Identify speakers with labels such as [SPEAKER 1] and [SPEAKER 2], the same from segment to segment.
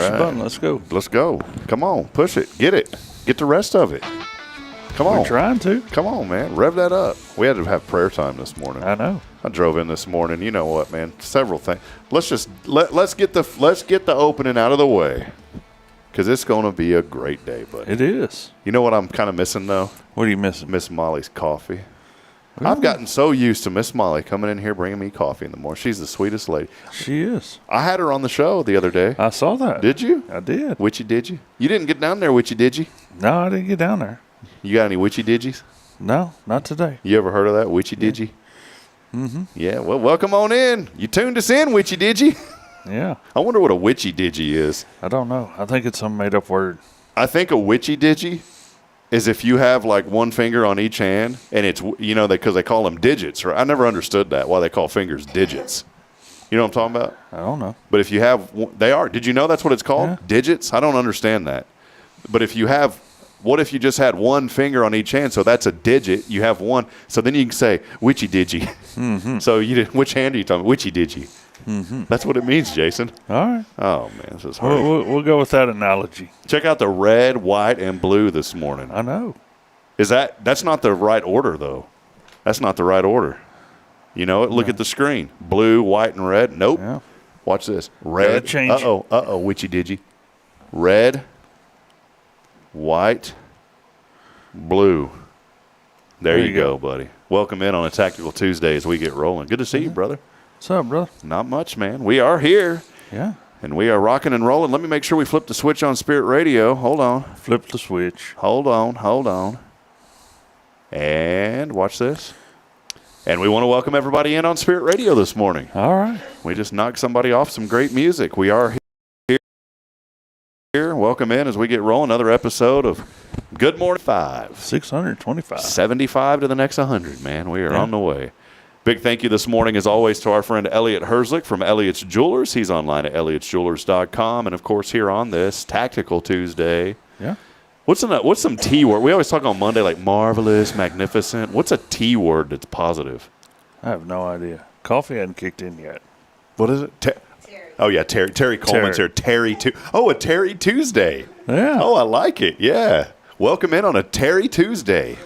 [SPEAKER 1] Push the button. Let's go.
[SPEAKER 2] Let's go. Come on. Push it. Get it. Get the rest of it. Come on.
[SPEAKER 1] We're trying to.
[SPEAKER 2] Come on, man. Rev that up. We had to have prayer time this morning.
[SPEAKER 1] I know.
[SPEAKER 2] I drove in this morning. You know what, man? Several things. Let's just let's get the opening out of the way, because it's going to be a great day, buddy.
[SPEAKER 1] It is.
[SPEAKER 2] You know what I'm kind of missing though?
[SPEAKER 1] What are you missing?
[SPEAKER 2] Miss Molly's coffee.
[SPEAKER 1] Ooh.
[SPEAKER 2] I've gotten so used to Miss Molly coming in here bringing me coffee in the morning. She's the sweetest lady.
[SPEAKER 1] She is.
[SPEAKER 2] I had her on the show the other day.
[SPEAKER 1] I saw that.
[SPEAKER 2] Did you?
[SPEAKER 1] I did.
[SPEAKER 2] Witchy did you? You didn't get down there, witchy did you?
[SPEAKER 1] No, I didn't get down there.
[SPEAKER 2] You got any witchy digis?
[SPEAKER 1] No, not today.
[SPEAKER 2] You ever heard of that, witchy digi?
[SPEAKER 1] Mm-hmm.
[SPEAKER 2] Yeah, well, welcome on in. You tuned us in, witchy digi.
[SPEAKER 1] Yeah.
[SPEAKER 2] I wonder what a witchy digi is.
[SPEAKER 1] I don't know. I think it's some made-up word.
[SPEAKER 2] I think a witchy digi is if you have like one finger on each hand, and it's, you know, because they call them digits. Right? I never understood that, why they call fingers digits. You know what I'm talking about?
[SPEAKER 1] I don't know.
[SPEAKER 2] But if you have, they are. Did you know that's what it's called?
[SPEAKER 1] Yeah.
[SPEAKER 2] Digits? I don't understand that. But if you have, what if you just had one finger on each hand? So that's a digit. You have one. So then you can say, witchy digi.
[SPEAKER 1] Mm-hmm.
[SPEAKER 2] So which hand are you talking about? Witchy digi.
[SPEAKER 1] Mm-hmm.
[SPEAKER 2] That's what it means, Jason.
[SPEAKER 1] All right.
[SPEAKER 2] Oh, man, this is hard.
[SPEAKER 1] We'll go with that analogy.
[SPEAKER 2] Check out the red, white, and blue this morning.
[SPEAKER 1] I know.
[SPEAKER 2] That's not the right order, though. That's not the right order. You know it? Look at the screen. Blue, white, and red. Nope.
[SPEAKER 1] Yeah.
[SPEAKER 2] Watch this. Red.
[SPEAKER 1] Change.
[SPEAKER 2] Uh-oh, witchy digi. Red, white, blue. There you go, buddy. Welcome in on a Tactical Tuesday as we get rolling. Good to see you, brother.
[SPEAKER 1] What's up, brother?
[SPEAKER 2] Not much, man. We are here.
[SPEAKER 1] Yeah.
[SPEAKER 2] And we are rocking and rolling. Let me make sure we flip the switch on Spirit Radio. Hold on.
[SPEAKER 1] Flip the switch.
[SPEAKER 2] Hold on. And watch this. And we want to welcome everybody in on Spirit Radio this morning.
[SPEAKER 1] All right.
[SPEAKER 2] We just knocked somebody off some great music. We are here. Welcome in as we get rolling. Another episode of Good Morning 5.
[SPEAKER 1] 625.
[SPEAKER 2] 75 to the next 100, man. We are on the way. Big thank you this morning, as always, to our friend Elliot Herzlich from Elliot's Jewelers. He's online at elliotsjewelers.com. And, of course, here on this Tactical Tuesday.
[SPEAKER 1] Yeah.
[SPEAKER 2] What's some T word? We always talk on Monday like marvelous, magnificent. What's a T word that's positive?
[SPEAKER 1] I have no idea. Coffee hadn't kicked in yet.
[SPEAKER 2] What is it? Terri. Oh, yeah, Terri Coleman's here. Terri. A Terri Tuesday.
[SPEAKER 1] Yeah.
[SPEAKER 2] Oh, I like it. Yeah. Welcome in on a Terri Tuesday.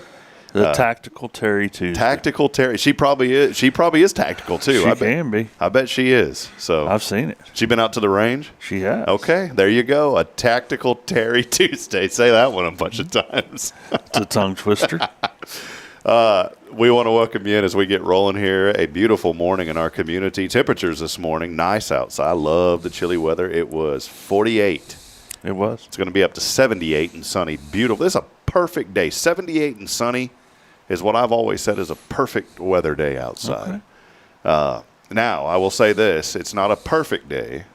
[SPEAKER 1] The Tactical Terri Tuesday.
[SPEAKER 2] Tactical Terri. She probably is tactical, too.
[SPEAKER 1] She can be.
[SPEAKER 2] I bet she is. So
[SPEAKER 1] I've seen it.
[SPEAKER 2] She been out to the range?
[SPEAKER 1] She has.
[SPEAKER 2] Okay, there you go. A Tactical Terri Tuesday. Say that one a bunch of times.
[SPEAKER 1] It's a tongue twister.
[SPEAKER 2] We want to welcome you in as we get rolling here. A beautiful morning in our community. Temperatures this morning, nice outside. I love the chilly weather. It was 48.
[SPEAKER 1] It was.
[SPEAKER 2] It's going to be up to 78 and sunny. Beautiful. This is a perfect day. 78 and sunny is what I've always said is a perfect weather day outside. Okay. Now, I will say this. It's not a perfect day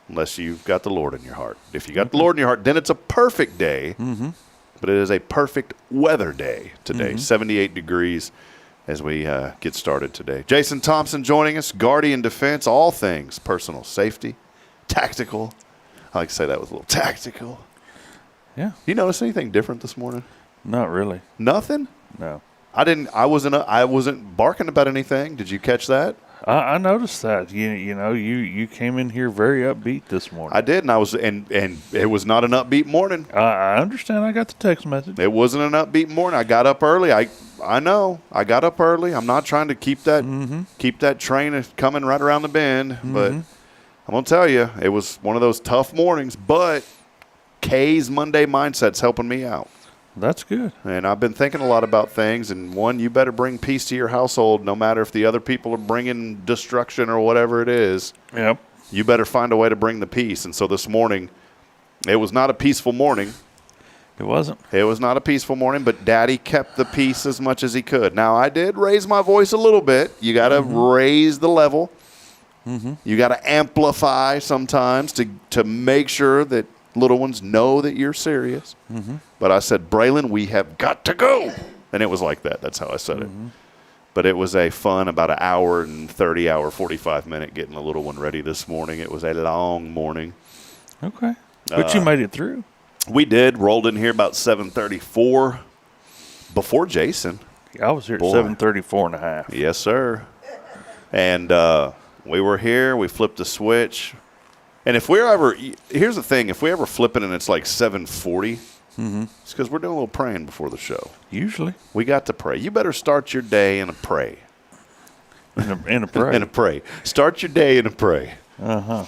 [SPEAKER 2] unless you've got the Lord in your heart. If you got the Lord in your heart, then it's a perfect day. Mm-hmm. But it is a perfect weather day today. 78 degrees as we get started today. Jason Thompson joining us, Guardian Defense, all things personal safety, tactical. I like to say that with a little tactical.
[SPEAKER 1] Yeah.
[SPEAKER 2] You notice anything different this morning?
[SPEAKER 1] Not really.
[SPEAKER 2] Nothing?
[SPEAKER 1] No.
[SPEAKER 2] I wasn't barking about anything. Did you catch that?
[SPEAKER 1] I noticed that. You came in here very upbeat this morning.
[SPEAKER 2] I did, and it was not an upbeat morning.
[SPEAKER 1] I understand. I got the text message.
[SPEAKER 2] It wasn't an upbeat morning. I got up early. I know. I got up early. I'm not trying to keep that train coming right around the bend, but I'm gonna tell you, it was one of those tough mornings. But Kay's Monday mindset's helping me out.
[SPEAKER 1] That's good.
[SPEAKER 2] And I've been thinking a lot about things, and one, you better bring peace to your household no matter if the other people are bringing destruction or whatever it is.
[SPEAKER 1] Yep.
[SPEAKER 2] You better find a way to bring the peace. And so this morning, it was not a peaceful morning.
[SPEAKER 1] It wasn't.
[SPEAKER 2] It was not a peaceful morning, but Daddy kept the peace as much as he could. Now, I did raise my voice a little bit. You got to raise the level. You got to amplify sometimes to make sure that little ones know that you're serious. But I said, Braylon, we have got to go. And it was like that. That's how I said it. But it was a fun about an hour and 45 minute getting the little one ready this morning. It was a long morning.
[SPEAKER 1] Okay. But you made it through.
[SPEAKER 2] We did. Rolled in here about 7:34 before Jason.
[SPEAKER 1] I was here at 7:34 and a half.
[SPEAKER 2] Yes, sir. And we were here. We flipped the switch. And if we're ever, here's the thing, if we ever flip it and it's like 7:40, it's because we're doing a little praying before the show.
[SPEAKER 1] Usually.
[SPEAKER 2] We got to pray. You better start your day in a pray.
[SPEAKER 1] In a pray.
[SPEAKER 2] In a pray. Start your day in a pray.
[SPEAKER 1] Uh-huh.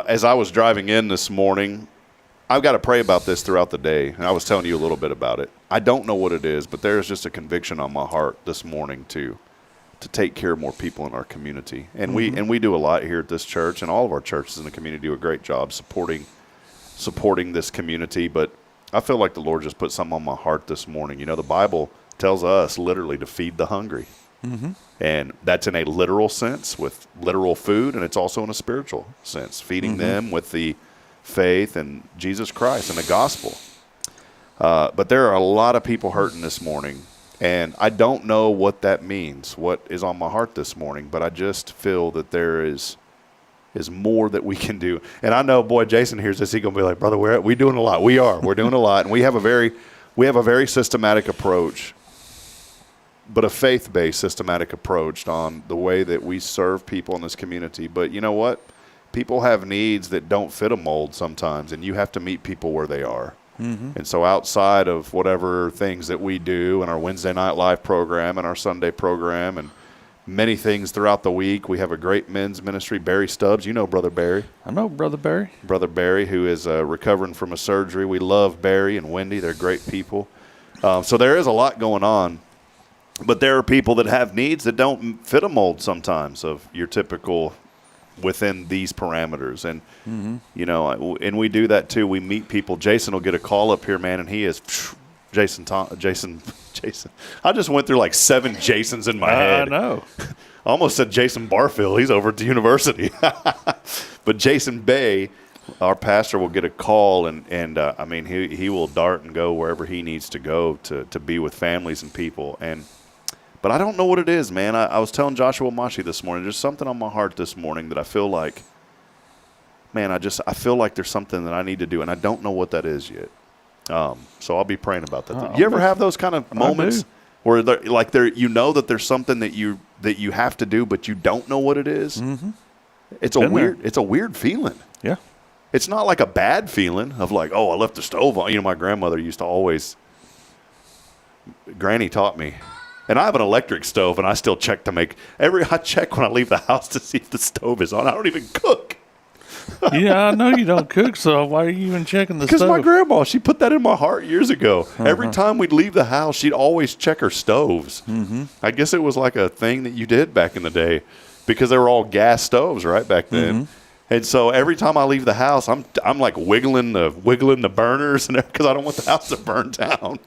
[SPEAKER 2] As I was driving in this morning, I've got to pray about this throughout the day. And I was telling you a little bit about it. I don't know what it is, but there's just a conviction on my heart this morning to take care of more people in our community. And we do a lot here at this church, and all of our churches in the community do a great job supporting this community. But I feel like the Lord just put something on my heart this morning. You know, the Bible tells us literally to feed the hungry. And that's in a literal sense with literal food, and it's also in a spiritual sense, feeding them with the faith in Jesus Christ and the gospel. But there are a lot of people hurting this morning, and I don't know what that means, what is on my heart this morning, but I just feel that there is more that we can do. And I know, boy, Jason hears this, he's going to be like, brother, we're doing a lot. We're doing a lot, and we have a very systematic approach, but a faith-based systematic approach on the way that we serve people in this community. But you know what? People have needs that don't fit a mold sometimes, and you have to meet people where they are. And so outside of whatever things that we do in our Wednesday Night Live program and our Sunday program and many things throughout the week, we have a great men's ministry. Barry Stubbs, you know Brother Barry.
[SPEAKER 1] I know Brother Barry.
[SPEAKER 2] Brother Barry, who is recovering from a surgery. We love Barry and Wendy. They're great people. So there is a lot going on. But there are people that have needs that don't fit a mold sometimes of your typical within these parameters. And, you know, and we do that too. We meet people. Jason will get a call up here, man, and he is Jason. I just went through like 7 Jasons in my head.
[SPEAKER 1] I know.
[SPEAKER 2] I almost said Jason Barfield. He's over at the university. But Jason Bay, our pastor, will get a call, and I mean, he will dart and go wherever he needs to go to be with families and people. But I don't know what it is, man. I was telling Joshua Mashi this morning, there's something on my heart this morning that I feel like, man, I feel like there's something that I need to do, and I don't know what that is yet. So I'll be praying about that. You ever have those kind of moments where you know that there's something that you have to do, but you don't know what it is? It's a weird feeling.
[SPEAKER 1] Yeah.
[SPEAKER 2] It's not like a bad feeling of like, oh, I left the stove on. You know, my grandmother used to always, Granny taught me. And I have an electric stove, and I still check I check when I leave the house to see if the stove is on. I don't even cook.
[SPEAKER 1] Yeah, I know you don't cook, so why are you even checking the stove?
[SPEAKER 2] Because my grandma, she put that in my heart years ago. Every time we'd leave the house, she'd always check her stoves. I guess it was like a thing that you did back in the day because they were all gas stoves right back then. And so every time I leave the house, I'm like wiggling the burners and because I don't want the house to burn down.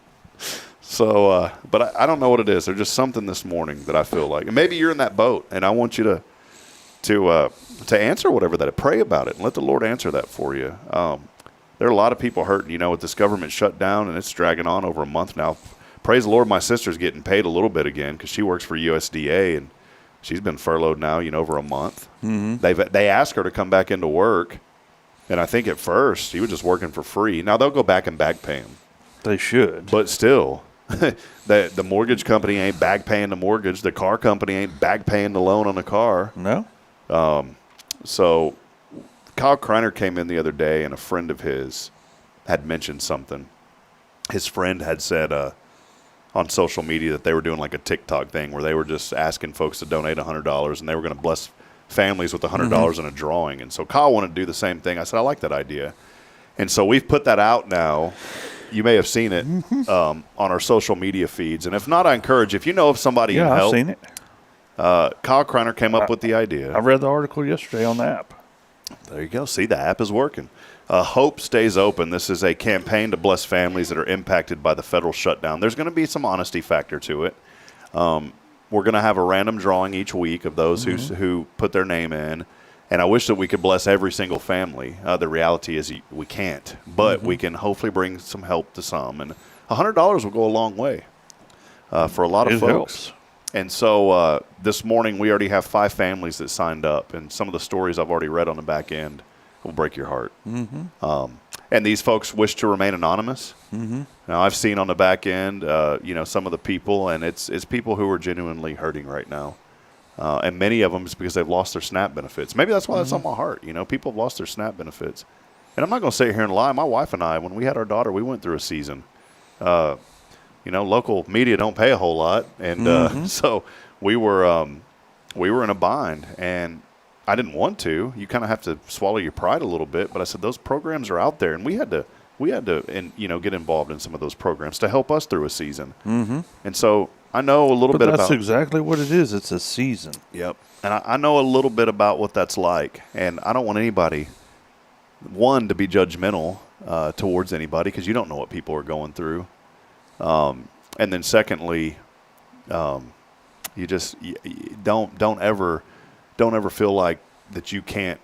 [SPEAKER 2] So, but I don't know what it is. There's just something this morning that I feel like, and maybe you're in that boat, and I want you to answer whatever that. Pray about it and let the Lord answer that for you. There are a lot of people hurting, you know, with this government shutdown, and it's dragging on over a month now. Praise the Lord, my sister's getting paid a little bit again because she works for USDA, and she's been furloughed now, you know, over a month. They asked her to come back into work, and I think at first she was just working for free. Now they'll go back and back pay them.
[SPEAKER 1] They should,
[SPEAKER 2] but still. The mortgage company ain't back paying the mortgage. The car company ain't back paying the loan on the car.
[SPEAKER 1] No.
[SPEAKER 2] So Kyle Kreiner came in the other day, and a friend of his had mentioned something. His friend had said on social media that they were doing like a TikTok thing where they were just asking folks to donate $100, and they were going to bless families with $100 in a drawing. And so Kyle wanted to do the same thing. I said, I like that idea. And so we've put that out now. You may have seen it on our social media feeds. And if not, I encourage, if you know of somebody in help.
[SPEAKER 1] Yeah, I've seen it.
[SPEAKER 2] Kyle Kreiner came up with the idea.
[SPEAKER 1] I read the article yesterday on the app.
[SPEAKER 2] There you go. See, the app is working. Hope Stays Open. This is a campaign to bless families that are impacted by the federal shutdown. There's going to be some honesty factor to it. We're going to have a random drawing each week of those who put their name in. And I wish that we could bless every single family. The reality is we can't. But we can hopefully bring some help to some. And $100 will go a long way for a lot of folks.
[SPEAKER 1] Helps.
[SPEAKER 2] And so this morning we already have 5 families that signed up. And some of the stories I've already read on the back end will break your heart. And these folks wish to remain anonymous. Now, I've seen on the back end, some of the people. And it's people who are genuinely hurting right now. And many of them is because they've lost their SNAP benefits. Maybe that's why that's on my heart. People have lost their SNAP benefits. And I'm not going to sit here and lie. My wife and I, when we had our daughter, we went through a season. Local media don't pay a whole lot. And so we were in a bind. And I didn't want to. You kind of have to swallow your pride a little bit. But I said, those programs are out there. And we had to get involved in some of those programs to help us through a season. And so I know a little bit about.
[SPEAKER 1] That's exactly what it is. It's a season.
[SPEAKER 2] Yep. And I know a little bit about what that's like. And I don't want anybody, one, to be judgmental towards anybody because you don't know what people are going through. And then secondly, you don't ever feel like that you can't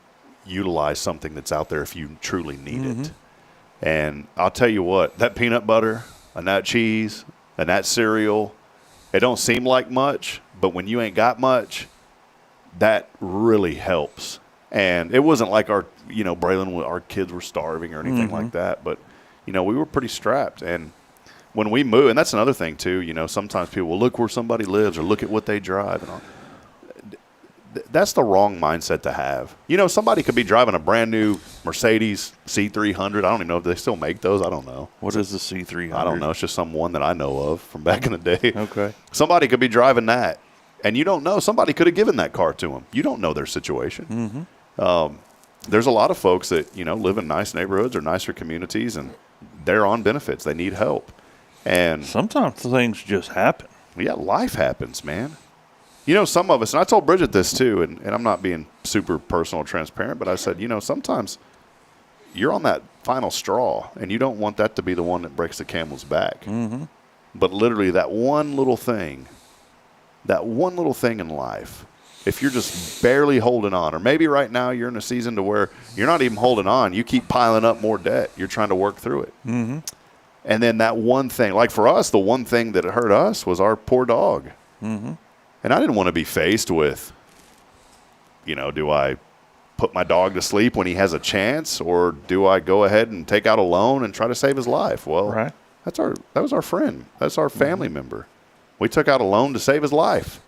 [SPEAKER 2] utilize something that's out there if you truly need it. And I'll tell you what, that peanut butter and that cheese and that cereal, it don't seem like much, but when you ain't got much, that really helps. And it wasn't like our kids were starving or anything like that, but, we were pretty strapped. And when we moved, and that's another thing too, sometimes people will look where somebody lives or look at what they drive and all. That's the wrong mindset to have. Somebody could be driving a brand new Mercedes C300. I don't even know if they still make those. I don't know.
[SPEAKER 1] What is the C300?
[SPEAKER 2] I don't know. It's just some one that I know of from back in the day.
[SPEAKER 1] Okay.
[SPEAKER 2] Somebody could be driving that, and you don't know. Somebody could have given that car to them. You don't know their situation. There's a lot of folks that, live in nice neighborhoods or nicer communities, and they're on benefits. They need help. And
[SPEAKER 1] sometimes things just happen.
[SPEAKER 2] Yeah, life happens, man. Some of us, and I told Bridget this too, and I'm not being super personal or transparent, but I said, sometimes you're on that final straw, and you don't want that to be the one that breaks the camel's back. But literally that one little thing in life, if you're just barely holding on, or maybe right now you're in a season to where you're not even holding on, you keep piling up more debt. You're trying to work through it. And then that one thing, like for us, the one thing that hurt us was our poor dog. And I didn't want to be faced with, do I put my dog to sleep when he has a chance, or do I go ahead and take out a loan and try to save his life? Well,
[SPEAKER 1] right.
[SPEAKER 2] that was our friend. That's our family member. We took out a loan to save his life,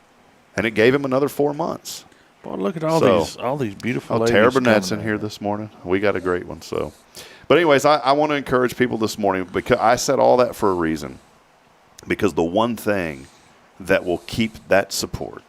[SPEAKER 2] and it gave him another 4 months.
[SPEAKER 1] Boy, look at all these beautiful ladies.
[SPEAKER 2] Terri Burnett's in here this morning. We got a great one. So, but anyways, I want to encourage people this morning, because I said all that for a reason, because the one thing that will keep that support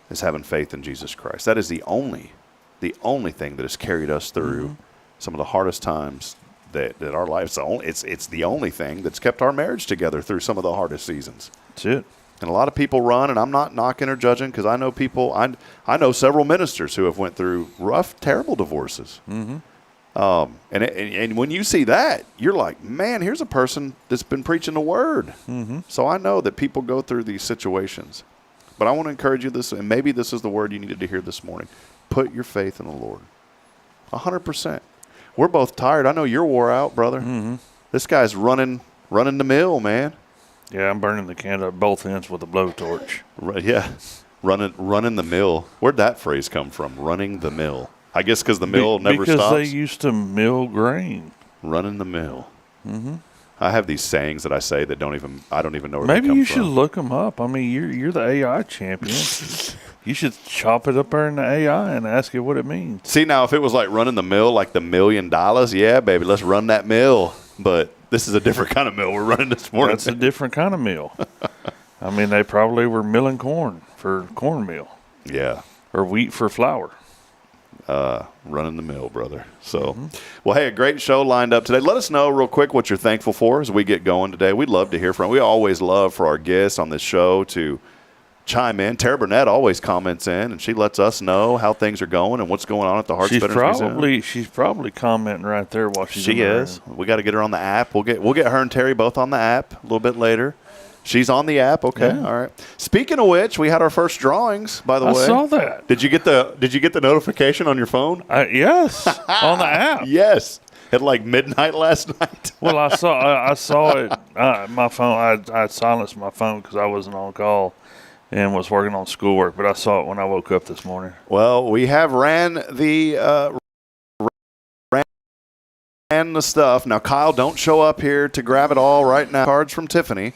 [SPEAKER 2] is having faith in Jesus Christ. That is the only thing that has carried us through some of the hardest times that our lives. It's the only thing that's kept our marriage together through some of the hardest seasons.
[SPEAKER 1] That's it.
[SPEAKER 2] And a lot of people run, and I'm not knocking or judging, because I know people. I know several ministers who have went through rough, terrible divorces. And when you see that, you're like, man, here's a person that's been preaching the word. So I know that people go through these situations. But I want to encourage you this, and maybe this is the word you needed to hear this morning. Put your faith in the Lord. 100%. We're both tired. I know you're wore out, brother. This guy's running the mill, man.
[SPEAKER 1] Yeah, I'm burning the candle at both ends with a blowtorch.
[SPEAKER 2] Yeah, running the mill. Where'd that phrase come from? Running the mill. I guess because the mill never stops.
[SPEAKER 1] Because they used to mill grain.
[SPEAKER 2] Running the mill. I have these sayings that I say that I don't even know where
[SPEAKER 1] Maybe
[SPEAKER 2] they come from.
[SPEAKER 1] you should look them up. I mean, you're the AI champion. You should chop it up there in the AI and ask it what it means.
[SPEAKER 2] See, now if it was like running the mill, like the $1 million, yeah, baby, let's run that mill. But this is a different kind of mill we're running this morning.
[SPEAKER 1] That's a different kind of mill. I mean, they probably were milling corn for cornmeal.
[SPEAKER 2] Yeah.
[SPEAKER 1] Or wheat for flour.
[SPEAKER 2] Running the mill, brother. So, well, hey, a great show lined up today. Let us know real quick what you're thankful for as we get going today. We'd love to hear from you. We always love for our guests on this show to chime in. Terri Burnett always comments in, and she lets us know how things are going and what's going on at the Hearts Veterans Museum.
[SPEAKER 1] She's probably commenting right there while she's
[SPEAKER 2] She is. We got to get her on the app. We'll get her and Terri both on the app a little bit later. She's on the app. Okay. Yeah. All right. Speaking of which, we had our first drawings, by the way.
[SPEAKER 1] I saw that.
[SPEAKER 2] Did you get the notification on your phone?
[SPEAKER 1] Yes. On the app.
[SPEAKER 2] Yes. At like midnight last night.
[SPEAKER 1] Well, I saw it. My phone. I silenced my phone because I wasn't on call and was working on schoolwork. But I saw it when I woke up this morning.
[SPEAKER 2] Well, we have ran the stuff. Now, Kyle, don't show up here to grab it all right now. Cards from Tiffany.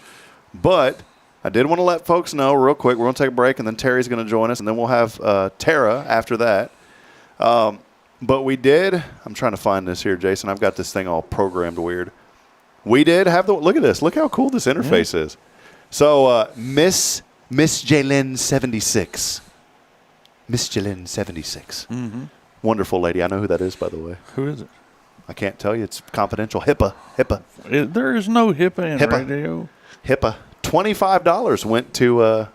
[SPEAKER 2] But I did want to let folks know real quick. We're going to take a break, and then Terry's going to join us, and then we'll have Tara after that. But we did. I'm trying to find this here, Jason. I've got this thing all programmed weird. We did have look at this. Look how cool this interface is. So Miss Jalen 76. Miss Jalen 76.
[SPEAKER 1] Mm-hmm.
[SPEAKER 2] Wonderful lady. I know who that is, by the way.
[SPEAKER 1] Who is it?
[SPEAKER 2] I can't tell you. It's confidential. HIPAA.
[SPEAKER 1] There is no HIPAA in
[SPEAKER 2] HIPAA.
[SPEAKER 1] radio.
[SPEAKER 2] HIPAA. $25 went to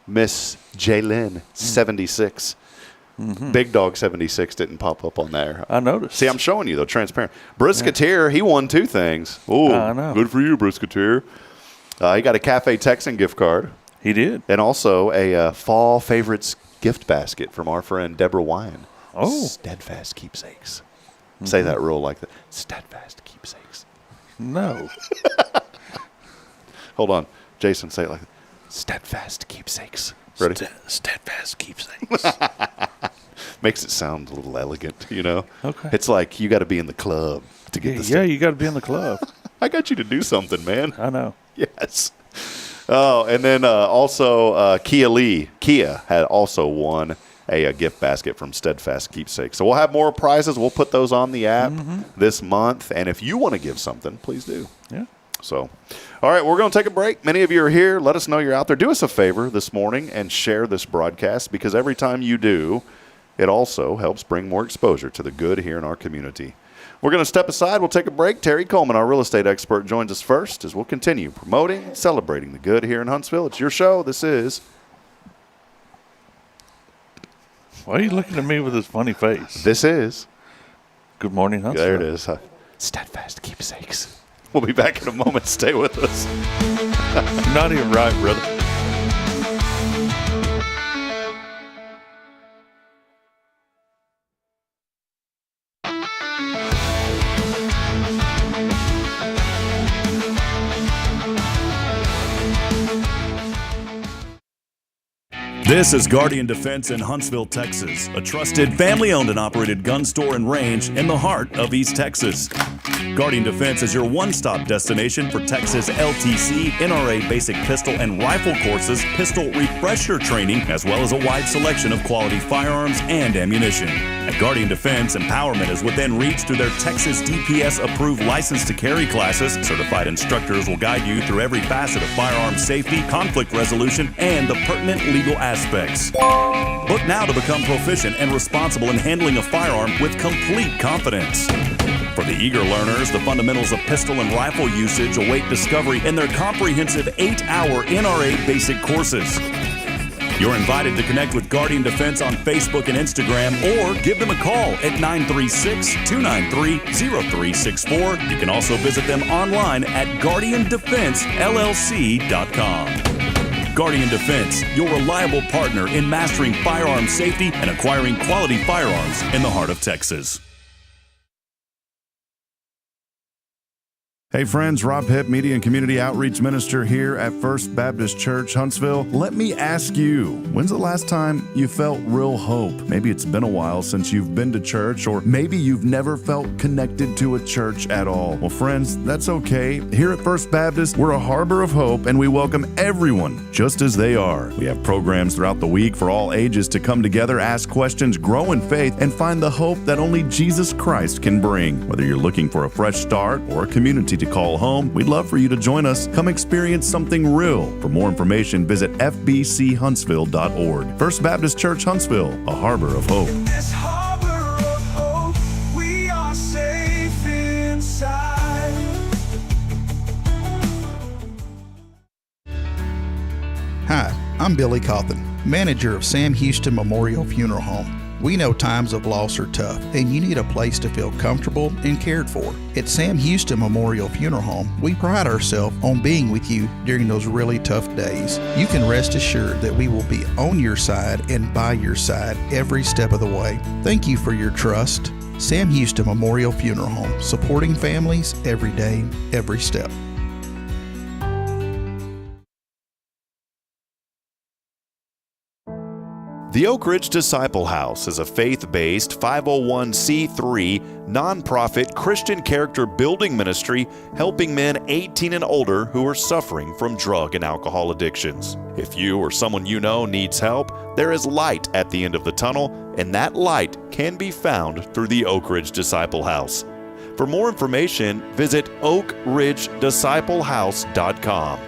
[SPEAKER 2] Miss Jalen 76.
[SPEAKER 1] Mm-hmm.
[SPEAKER 2] Big Dog 76 didn't pop up on there.
[SPEAKER 1] I noticed.
[SPEAKER 2] See, I'm showing you, though, transparent. Brisketeer, he won 2 things. Ooh,
[SPEAKER 1] I know.
[SPEAKER 2] Good for you, Brisketeer. He got a Cafe Texan gift card.
[SPEAKER 1] He did.
[SPEAKER 2] And also a Fall Favorites gift basket from our friend Deborah Wine.
[SPEAKER 1] Oh.
[SPEAKER 2] Steadfast keepsakes. Say that real like that. Steadfast keepsakes.
[SPEAKER 1] No.
[SPEAKER 2] Hold on. Jason, say it like that. Steadfast keepsakes. Ready?
[SPEAKER 1] Steadfast keepsakes.
[SPEAKER 2] Makes it sound a little elegant, you know?
[SPEAKER 1] Okay.
[SPEAKER 2] It's like you got to be in the club to get the
[SPEAKER 1] you got to be in the club.
[SPEAKER 2] I got you to do something, man.
[SPEAKER 1] I know.
[SPEAKER 2] Yes. Oh, and then also Kia had also won a gift basket from Steadfast Keepsake. So we'll have more prizes. We'll put those on the app this month. And if you want to give something, please do.
[SPEAKER 1] Yeah.
[SPEAKER 2] So, all right, we're going to take a break. Many of you are here. Let us know you're out there. Do us a favor this morning and share this broadcast, because every time you do, it also helps bring more exposure to the good here in our community. We're going to step aside. We'll take a break. Terri Coleman, our real estate expert, joins us first as we'll continue promoting and celebrating the good here in Huntsville. It's your show. This is...
[SPEAKER 1] Why are you looking at me with this funny face?
[SPEAKER 2] This is...
[SPEAKER 1] Good morning, Huntsville.
[SPEAKER 2] There it is. Steadfast Keepsakes. We'll be back in a moment. Stay with us.
[SPEAKER 1] You're not even right, brother.
[SPEAKER 3] This is Guardian Defense in Huntsville, Texas, a trusted family-owned and operated gun store and range in the heart of East Texas. Guardian Defense is your one-stop destination for Texas LTC, NRA basic pistol and rifle courses, pistol refresher training, as well as a wide selection of quality firearms and ammunition. At Guardian Defense, empowerment is within reach through their Texas DPS-approved license to carry classes. Certified instructors will guide you through every facet of firearm safety, conflict resolution, and the pertinent legal aspects. Book now to become proficient and responsible in handling a firearm with complete confidence. For the eager learners, the fundamentals of pistol and rifle usage await discovery in their comprehensive 8-hour NRA basic courses. You're invited to connect with Guardian Defense on Facebook and Instagram, or give them a call at 936-293-0364. You can also visit them online at guardiandefensellc.com. Guardian Defense, your reliable partner in mastering firearm safety and acquiring quality firearms in the heart of Texas.
[SPEAKER 4] Hey friends, Rob Hipp, Media and Community Outreach Minister here at First Baptist Church, Huntsville. Let me ask you, when's the last time you felt real hope? Maybe it's been a while since you've been to church, or maybe you've never felt connected to a church at all. Well, friends, that's okay. Here at First Baptist, we're a harbor of hope, and we welcome everyone just as they are. We have programs throughout the week for all ages to come together, ask questions, grow in faith, and find the hope that only Jesus Christ can bring. Whether you're looking for a fresh start or a community to call home, we'd love for you to join us. Come experience something real. For more information, visit fbchuntsville.org. First Baptist Church, Huntsville, a harbor of hope.
[SPEAKER 5] This harbor of hope, we are safe inside.
[SPEAKER 6] Hi, I'm Billy Cawthon, manager of Sam Houston Memorial Funeral Home. We know times of loss are tough, and you need a place to feel comfortable and cared for. At Sam Houston Memorial Funeral Home, we pride ourselves on being with you during those really tough days. You can rest assured that we will be on your side and by your side every step of the way. Thank you for your trust. Sam Houston Memorial Funeral Home, supporting families every day, every step.
[SPEAKER 2] The Oak Ridge Disciple House is a faith-based 501c3 nonprofit Christian character building ministry helping men 18 and older who are suffering from drug and alcohol addictions. If you or someone you know needs help, there is light at the end of the tunnel, and that light can be found through the Oak Ridge Disciple House. For more information, visit oakridgedisciplehouse.com.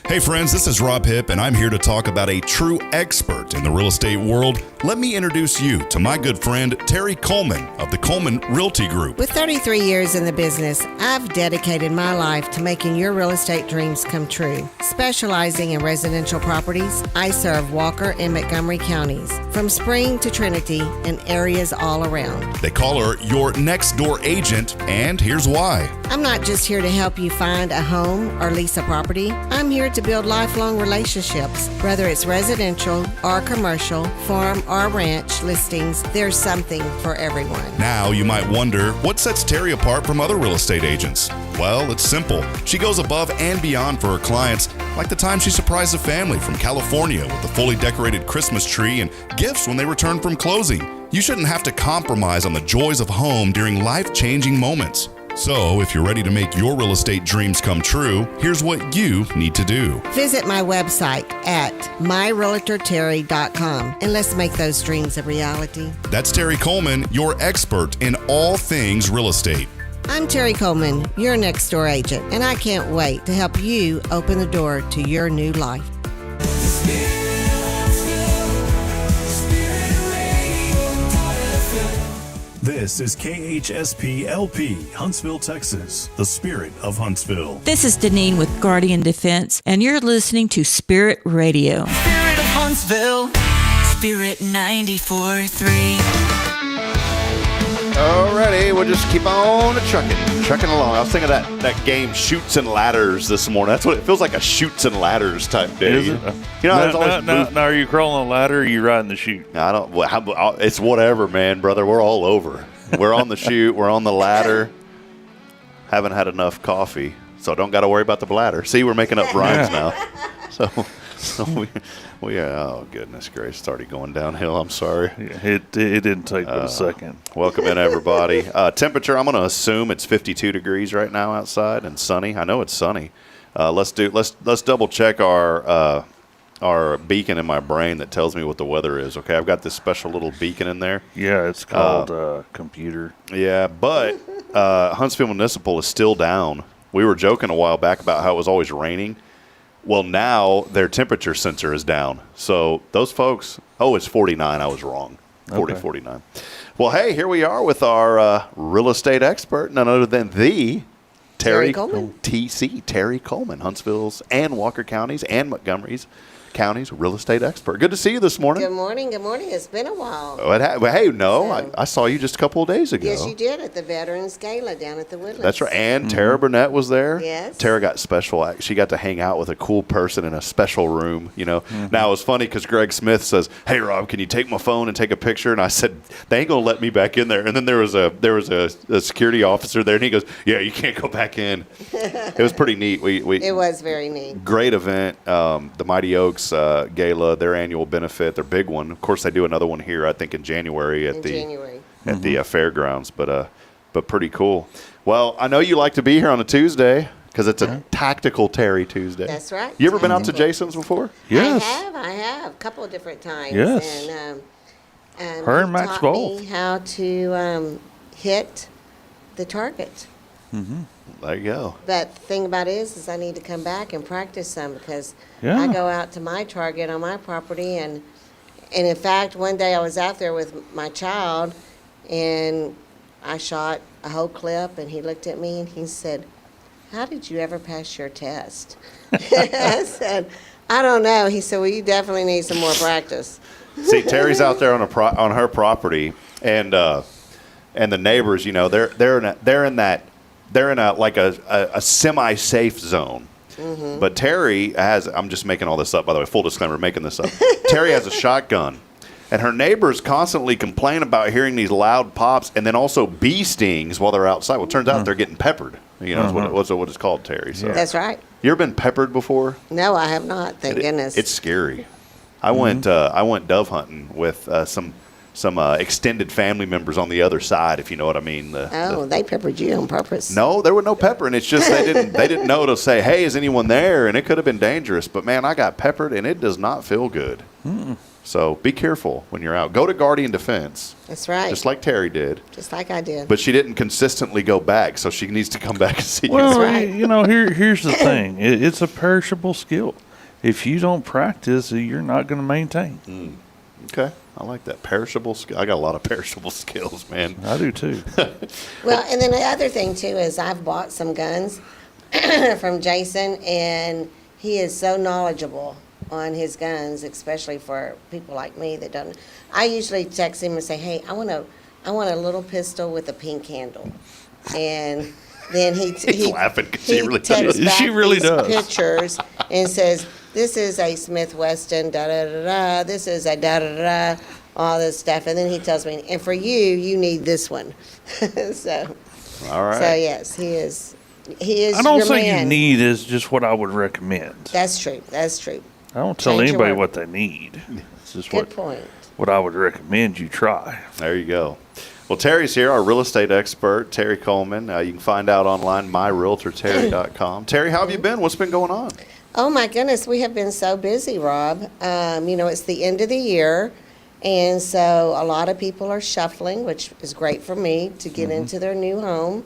[SPEAKER 4] Hey friends, this is Rob Hipp, and I'm here to talk about a true expert in the real estate world. Let me introduce you to my good friend, Terri Coleman of the Coleman Realty Group.
[SPEAKER 7] With 33 years in the business, I've dedicated my life to making your real estate dreams come true. Specializing in residential properties, I serve Walker and Montgomery counties, from Spring to Trinity and areas all around.
[SPEAKER 4] They call her your next door agent, and here's why.
[SPEAKER 7] I'm not just here to help you find a home or lease a property. I'm here to build lifelong relationships. Whether it's residential or commercial, farm or ranch listings, there's something for everyone.
[SPEAKER 4] Now you might wonder, what sets Terri apart from other real estate agents? Well, it's simple. She goes above and beyond for her clients, like the time she surprised a family from California with a fully decorated Christmas tree and gifts when they returned from closing. You shouldn't have to compromise on the joys of home during life-changing moments. So, if you're ready to make your real estate dreams come true, here's what you need to do.
[SPEAKER 7] Visit my website at myrealtorterri.com and let's make those dreams a reality.
[SPEAKER 4] That's Terri Coleman, your expert in all things real estate.
[SPEAKER 7] I'm Terri Coleman, your next door agent, and I can't wait to help you open the door to your new life.
[SPEAKER 3] This is KHSP LP, Huntsville, Texas, the spirit of Huntsville.
[SPEAKER 8] This is Deneen with Guardian Defense, and you're listening to Spirit Radio.
[SPEAKER 9] Spirit of Huntsville, Spirit 94.3.
[SPEAKER 2] Alrighty, we'll just keep on trucking along. I was thinking of that game Chutes and Ladders this morning. That's what it feels like, a Chutes and Ladders type day.
[SPEAKER 1] Is it?
[SPEAKER 2] You know,
[SPEAKER 1] Now, are you crawling a ladder or are you riding the chute?
[SPEAKER 2] I don't. It's whatever, man, brother. We're all over. We're on the chute. We're on the ladder. Haven't had enough coffee, so don't got to worry about the bladder. See, we're making up rhymes now. So we oh goodness gracious, it's already going downhill. I'm sorry.
[SPEAKER 1] Yeah, it didn't take but a second.
[SPEAKER 2] Welcome in, everybody. Temperature, I'm going to assume it's 52 degrees right now outside and sunny. I know it's sunny. Let's double check our beacon in my brain that tells me what the weather is. Okay, I've got this special little beacon in there.
[SPEAKER 1] Yeah, it's called computer.
[SPEAKER 2] Yeah, but Huntsville Municipal is still down. We were joking a while back about how it was always raining. Well, now their temperature sensor is down. So those folks, it's 49. I was wrong. 49. Well, hey, here we are with our real estate expert, none other than the
[SPEAKER 7] Terri Coleman.
[SPEAKER 2] TC, Terri Coleman, Huntsville's and Walker counties and Montgomery's counties real estate expert. Good to see you this morning.
[SPEAKER 7] Good morning. It's been a while.
[SPEAKER 2] I saw you just a couple of days ago.
[SPEAKER 7] Yes, you did, at the Veterans Gala down at the Woodlands.
[SPEAKER 2] That's right. And Tara Burnett was there.
[SPEAKER 7] Yes.
[SPEAKER 2] Tara got special. She got to hang out with a cool person in a special room, you know. Now, it was funny because Greg Smith says, "Hey, Rob, can you take my phone and take a picture?" And I said, "They ain't going to let me back in there." And then there was a security officer there, and he goes, "Yeah, you can't go back in." It was pretty neat.
[SPEAKER 7] It was very neat.
[SPEAKER 2] Great event. The Mighty Oaks Gala, their annual benefit, their big one. Of course, they do another one here, I think, in January at the fairgrounds. But pretty cool. Well, I know you like to be here on a Tuesday because it's a tactical Terri Tuesday.
[SPEAKER 7] That's right.
[SPEAKER 2] You ever been out to Jason's before?
[SPEAKER 1] Yes.
[SPEAKER 7] I have a couple of different times.
[SPEAKER 1] Yes.
[SPEAKER 7] And
[SPEAKER 1] Her and Max
[SPEAKER 7] taught
[SPEAKER 1] both.
[SPEAKER 7] me how to hit the target.
[SPEAKER 2] There you go.
[SPEAKER 7] But the thing about it is I need to come back and practice some because
[SPEAKER 1] Yeah.
[SPEAKER 7] I go out to my target on my property. And in fact, one day I was out there with my child and I shot a whole clip and he looked at me and he said, "How did you ever pass your test?" I said, "I don't know." He said, "Well, you definitely need some more practice."
[SPEAKER 2] See, Terry's out there on her property, and the neighbors, you know, they're in a semi-safe zone. But Terry has, I'm just making all this up, by the way, full disclaimer, making this up. Terry has a shotgun, and her neighbors constantly complain about hearing these loud pops and then also bee stings while they're outside. Well, it turns out they're getting peppered. You know, that's what it's called, Terry. So.
[SPEAKER 7] That's right.
[SPEAKER 2] You ever been peppered before?
[SPEAKER 7] No, I have not. Thank goodness.
[SPEAKER 2] It's scary. I went dove hunting with some extended family members on the other side, if you know what I mean.
[SPEAKER 7] They peppered you on purpose.
[SPEAKER 2] No, there was no pepper, and it's just they didn't know to say, hey, is anyone there? And it could have been dangerous. But man, I got peppered, and it does not feel good. So be careful when you're out. Go to Guardian Defense.
[SPEAKER 7] That's right.
[SPEAKER 2] Just like Terry did.
[SPEAKER 7] Just like I did.
[SPEAKER 2] But she didn't consistently go back, so she needs to come back and see
[SPEAKER 1] Well,
[SPEAKER 2] you.
[SPEAKER 7] right.
[SPEAKER 1] you know, here's the thing. It's a perishable skill. If you don't practice, you're not going to maintain.
[SPEAKER 2] Okay. I like that. Perishable skill. I got a lot of perishable skills, man.
[SPEAKER 1] I do too.
[SPEAKER 7] Well, and then the other thing, too, is I've bought some guns from Jason, and he is so knowledgeable on his guns, especially for people like me that don't. I usually text him and say, hey, I want a little pistol with a pink handle. And then
[SPEAKER 2] He's laughing because he really
[SPEAKER 7] texts
[SPEAKER 2] does.
[SPEAKER 7] back
[SPEAKER 1] She really
[SPEAKER 7] these
[SPEAKER 1] does.
[SPEAKER 7] pictures and says, this is a Smith Wesson, da-da-da-da, this is a da-da-da-da, all this stuff. And then he tells me, and for you need this one. So,
[SPEAKER 2] All right.
[SPEAKER 7] so yes, he is
[SPEAKER 1] I don't
[SPEAKER 7] your
[SPEAKER 1] say
[SPEAKER 7] man.
[SPEAKER 1] you need is just what I would recommend.
[SPEAKER 7] That's true.
[SPEAKER 1] I don't tell
[SPEAKER 7] Change your
[SPEAKER 1] anybody
[SPEAKER 7] word.
[SPEAKER 1] what they need. It's just
[SPEAKER 7] Good point.
[SPEAKER 1] what I would recommend you try.
[SPEAKER 2] There you go. Well, Terry's here, our real estate expert, Terri Coleman. You can find out online, myrealtorterri.com. Terry, how have you been? What's been going on?
[SPEAKER 7] Oh my goodness, we have been so busy, Rob. It's the end of the year, and so a lot of people are shuffling, which is great for me to get into their new home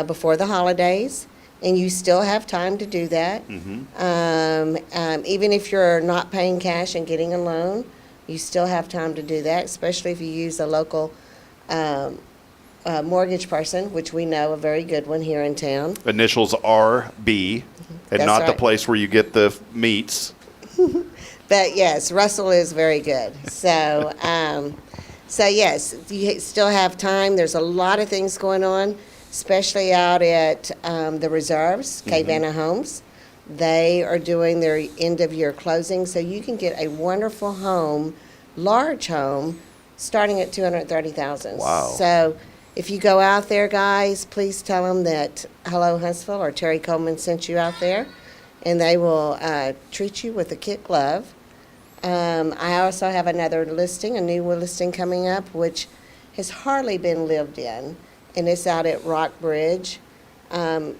[SPEAKER 7] before the holidays. And you still have time to do that. Even if you're not paying cash and getting a loan, you still have time to do that, especially if you use a local mortgage person, which we know a very good one here in town.
[SPEAKER 2] Initials RB, and
[SPEAKER 7] That's
[SPEAKER 2] not the
[SPEAKER 7] right.
[SPEAKER 2] place where you get the meats.
[SPEAKER 7] But yes, Russell is very good. So, so yes, you still have time. There's a lot of things going on, especially out at the reserves, Vanna Homes. They are doing their end of year closing, so you can get a wonderful home, large home, starting at $230,000.
[SPEAKER 2] Wow.
[SPEAKER 7] So if you go out there, guys, please tell them that Hello Huntsville or Terri Coleman sent you out there, and they will treat you with a kid glove. I also have another listing, a new listing coming up, which has hardly been lived in, and it's out at Rockbridge. And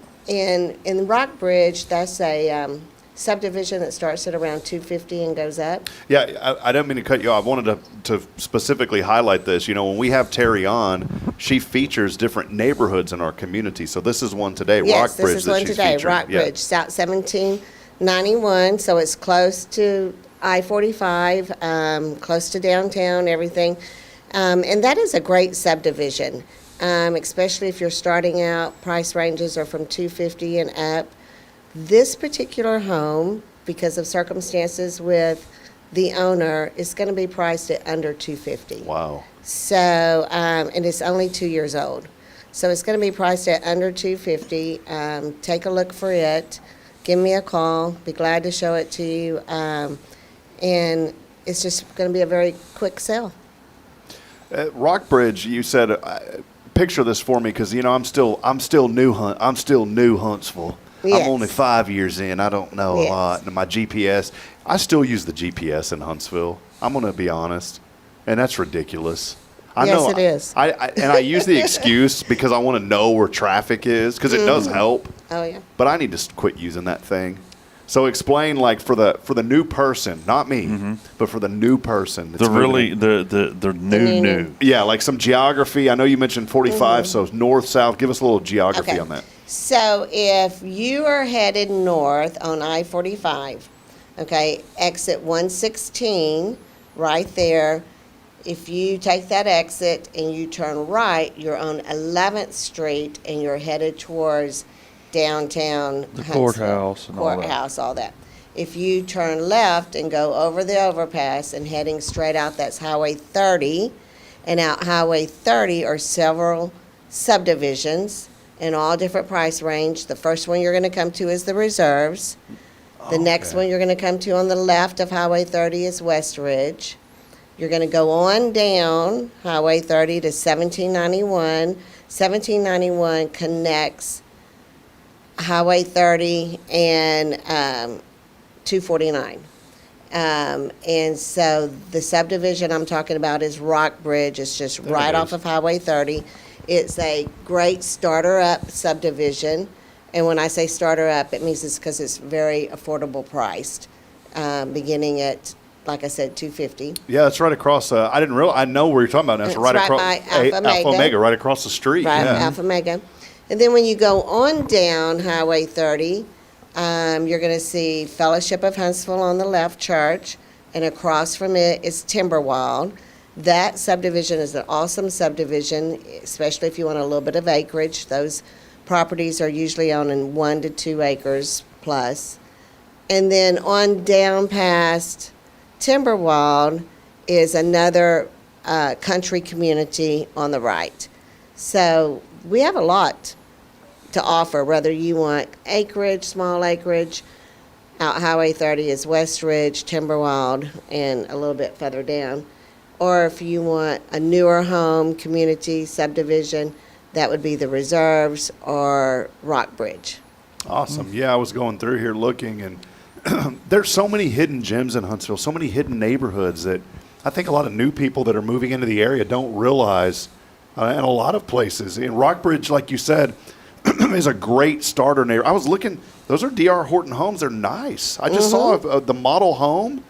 [SPEAKER 7] in Rockbridge, that's a subdivision that starts at around 250 and goes up.
[SPEAKER 2] Yeah, I don't mean to cut you off. I wanted to specifically highlight this. You know, when we have Terry on, she features different neighborhoods in our community. So this is one today,
[SPEAKER 7] Yes,
[SPEAKER 2] Rockbridge,
[SPEAKER 7] this is one
[SPEAKER 2] she's
[SPEAKER 7] today,
[SPEAKER 2] featuring.
[SPEAKER 7] Rockbridge, South 1791, so it's close to I-45, close to downtown, everything. And that is a great subdivision, especially if you're starting out. Price ranges are from 250 and up. This particular home, because of circumstances with the owner, is going to be priced at under 250.
[SPEAKER 2] Wow.
[SPEAKER 7] So, and it's only 2 years old. So it's going to be priced at under 250. Take a look for it. Give me a call. Be glad to show it to you. And it's just going to be a very quick sale.
[SPEAKER 2] Rockbridge, you said, picture this for me, because I'm still new Huntsville.
[SPEAKER 7] Yes.
[SPEAKER 2] I'm only 5 years in. I don't know a
[SPEAKER 7] Yes.
[SPEAKER 2] lot. And my GPS, I still use the GPS in Huntsville. I'm going to be honest, and that's ridiculous. I
[SPEAKER 7] Yes,
[SPEAKER 2] know,
[SPEAKER 7] it is.
[SPEAKER 2] I use the excuse because I want to know where traffic is, because it does help.
[SPEAKER 7] Oh, yeah.
[SPEAKER 2] But I need to quit using that thing. So explain, like, for the new person, not me, but for the new person. that's moving in.
[SPEAKER 1] The new.
[SPEAKER 2] Yeah, like some geography. I know you mentioned 45, so north, south. Give us a little geography
[SPEAKER 7] Okay.
[SPEAKER 2] on that.
[SPEAKER 7] So if you are headed north on I-45, okay, exit 116, right there. If you take that exit and you turn right, you're on 11th Street and you're headed towards downtown
[SPEAKER 1] The
[SPEAKER 7] Huntsville.
[SPEAKER 1] courthouse and all that.
[SPEAKER 7] Courthouse, all that. If you turn left and go over the overpass and heading straight out, that's Highway 30. And out Highway 30 are several subdivisions in all different price range. The first one you're going to come to is the Reserves. The next one you're going to come to on the left of Highway 30 is Westridge. You're going to go on down Highway 30 to 1791. 1791 connects Highway 30 and 249. And so the subdivision I'm talking about is Rock Bridge. It's just right off of Highway 30. It's a great starter-up subdivision. And when I say starter-up, it means it's because it's very affordable priced, beginning at, like I said, $250.
[SPEAKER 2] Yeah, it's right across. I didn't realize. I know where you're talking about. That's
[SPEAKER 7] It's
[SPEAKER 2] right
[SPEAKER 7] right
[SPEAKER 2] across
[SPEAKER 7] by Alpha Omega.
[SPEAKER 2] right across the street.
[SPEAKER 7] Right,
[SPEAKER 2] Yeah.
[SPEAKER 7] Alpha Mega. And then when you go on down Highway 30, you're going to see Fellowship of Huntsville on the left, church, and across from it is Timberwild. That subdivision is an awesome subdivision, especially if you want a little bit of acreage. Those properties are usually on in 1 to 2 acres plus. And then on down past Timberwild is another country community on the right. So we have a lot to offer, whether you want acreage, small acreage. Out Highway 30 is West Ridge, Timberwild, and a little bit further down. Or if you want a newer home, community, subdivision, that would be the Reserves or Rock Bridge.
[SPEAKER 2] Awesome. Yeah, I was going through here looking, and there's so many hidden gems in Huntsville, so many hidden neighborhoods that I think a lot of new people that are moving into the area don't realize. And a lot of places. In Rockbridge, like you said, is a great starter neighborhood. I was looking, those are D.R. Horton homes. They're nice. I just saw the model home.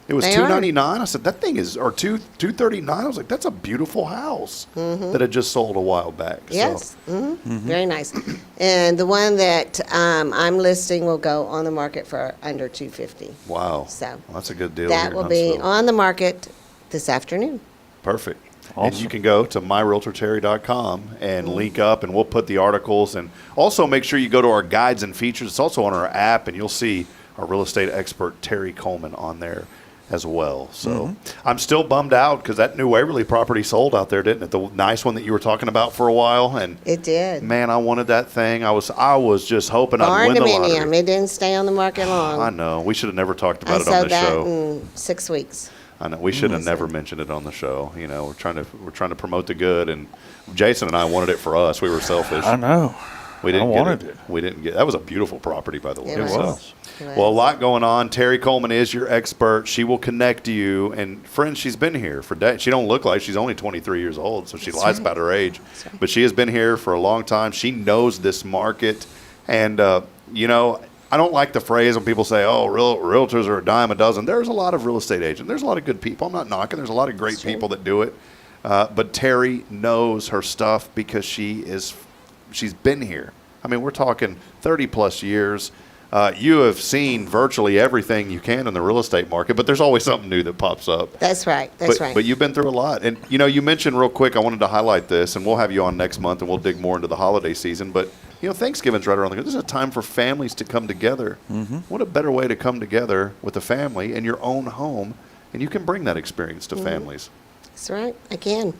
[SPEAKER 2] It was $299. I said, that thing is, or $239. I was like, that's a beautiful house that had just sold a while back.
[SPEAKER 7] Yes,
[SPEAKER 2] So.
[SPEAKER 7] very nice. And the one that I'm listing will go on the market for under $250.
[SPEAKER 2] Wow.
[SPEAKER 7] So
[SPEAKER 2] Well, that's a good deal.
[SPEAKER 7] that
[SPEAKER 2] here in
[SPEAKER 7] will be
[SPEAKER 2] Huntsville.
[SPEAKER 7] on the market this afternoon.
[SPEAKER 2] Perfect.
[SPEAKER 1] Awesome.
[SPEAKER 2] And you can go to myrealtorterry.com and link up, and we'll put the articles. And also make sure you go to our guides and features. It's also on our app, and you'll see our real estate expert, Terri Coleman, on there as well. So I'm still bummed out because that new Waverly property sold out there, didn't it? The nice one that you were talking about for a while. And
[SPEAKER 7] It did.
[SPEAKER 2] man, I wanted that thing. I was just hoping I'd win the lottery.
[SPEAKER 7] Barndominium. It didn't stay on the market long.
[SPEAKER 2] I know. We should have never talked
[SPEAKER 7] I
[SPEAKER 2] about it on
[SPEAKER 7] sold
[SPEAKER 2] the
[SPEAKER 7] that
[SPEAKER 2] show.
[SPEAKER 7] in 6 weeks.
[SPEAKER 2] I know we should have never mentioned it on the show. You know, we're trying to promote the good, and Jason and I wanted it for us. We were selfish.
[SPEAKER 1] I know.
[SPEAKER 2] We didn't
[SPEAKER 1] I
[SPEAKER 2] get
[SPEAKER 1] wanted
[SPEAKER 2] it.
[SPEAKER 1] it.
[SPEAKER 2] We didn't get. That was a beautiful property, by the way.
[SPEAKER 7] It
[SPEAKER 1] It
[SPEAKER 7] was.
[SPEAKER 1] was.
[SPEAKER 2] Well, a lot going on. Terri Coleman is your expert. She will connect you. And friends, she's been here for days. She don't look like she's only 23 years old, so she lies about her age. But she has been here for a long time. She knows this market. And, you know, I don't like the phrase when people say, oh, realtors are a dime a dozen. There's a lot of real estate agents. There's a lot of good people. I'm not knocking. There's a lot of great people that do it. But Terri knows her stuff because she's been here. I mean, we're talking 30-plus years. You have seen virtually everything you can in the real estate market, but there's always something new that pops up.
[SPEAKER 7] That's right. That's right.
[SPEAKER 2] But you've been through a lot. And, you know, you mentioned real quick, I wanted to highlight this, and we'll have you on next month, and we'll dig more into the holiday season. But, you know, Thanksgiving's right around the corner. This is a time for families to come together. What a better way to come together with a family in your own home, and you can bring that experience to families.
[SPEAKER 7] That's right. I can.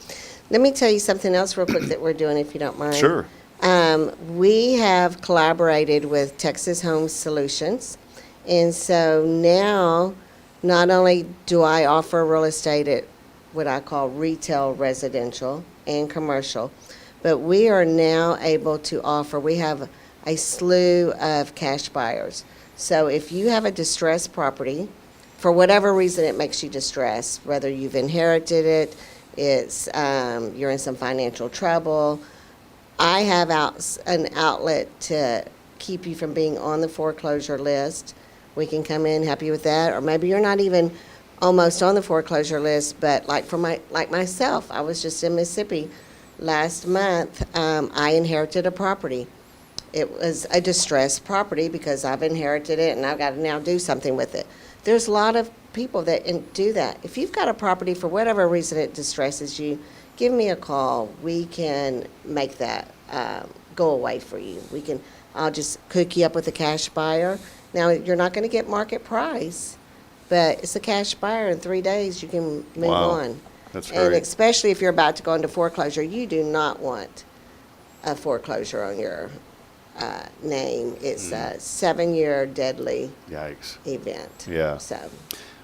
[SPEAKER 7] Let me tell you something else real quick that we're doing, if you don't mind.
[SPEAKER 2] Sure.
[SPEAKER 7] We have collaborated with Texas Home Solutions. And so now, not only do I offer real estate at what I call retail, residential, and commercial, but we are now able to offer, we have a slew of cash buyers. So if you have a distressed property, for whatever reason it makes you distressed, whether you've inherited it, it's you're in some financial trouble, I have an outlet to keep you from being on the foreclosure list. We can come in, help you with that, or maybe you're not even almost on the foreclosure list, but like myself, I was just in Mississippi last month. I inherited a property. It was a distressed property because I've inherited it and I've got to now do something with it. There's a lot of people that do that. If you've got a property for whatever reason it distresses you, give me a call. We can make that go away for you. I'll just hook you up with a cash buyer. Now, you're not going to get market price, but it's a cash buyer. In 3 days, you can move on.
[SPEAKER 2] That's
[SPEAKER 7] And
[SPEAKER 2] great.
[SPEAKER 7] especially if you're about to go into foreclosure, you do not want a foreclosure on your name. It's a 7-year deadly
[SPEAKER 2] Yikes.
[SPEAKER 7] event.
[SPEAKER 2] Yeah.
[SPEAKER 7] So,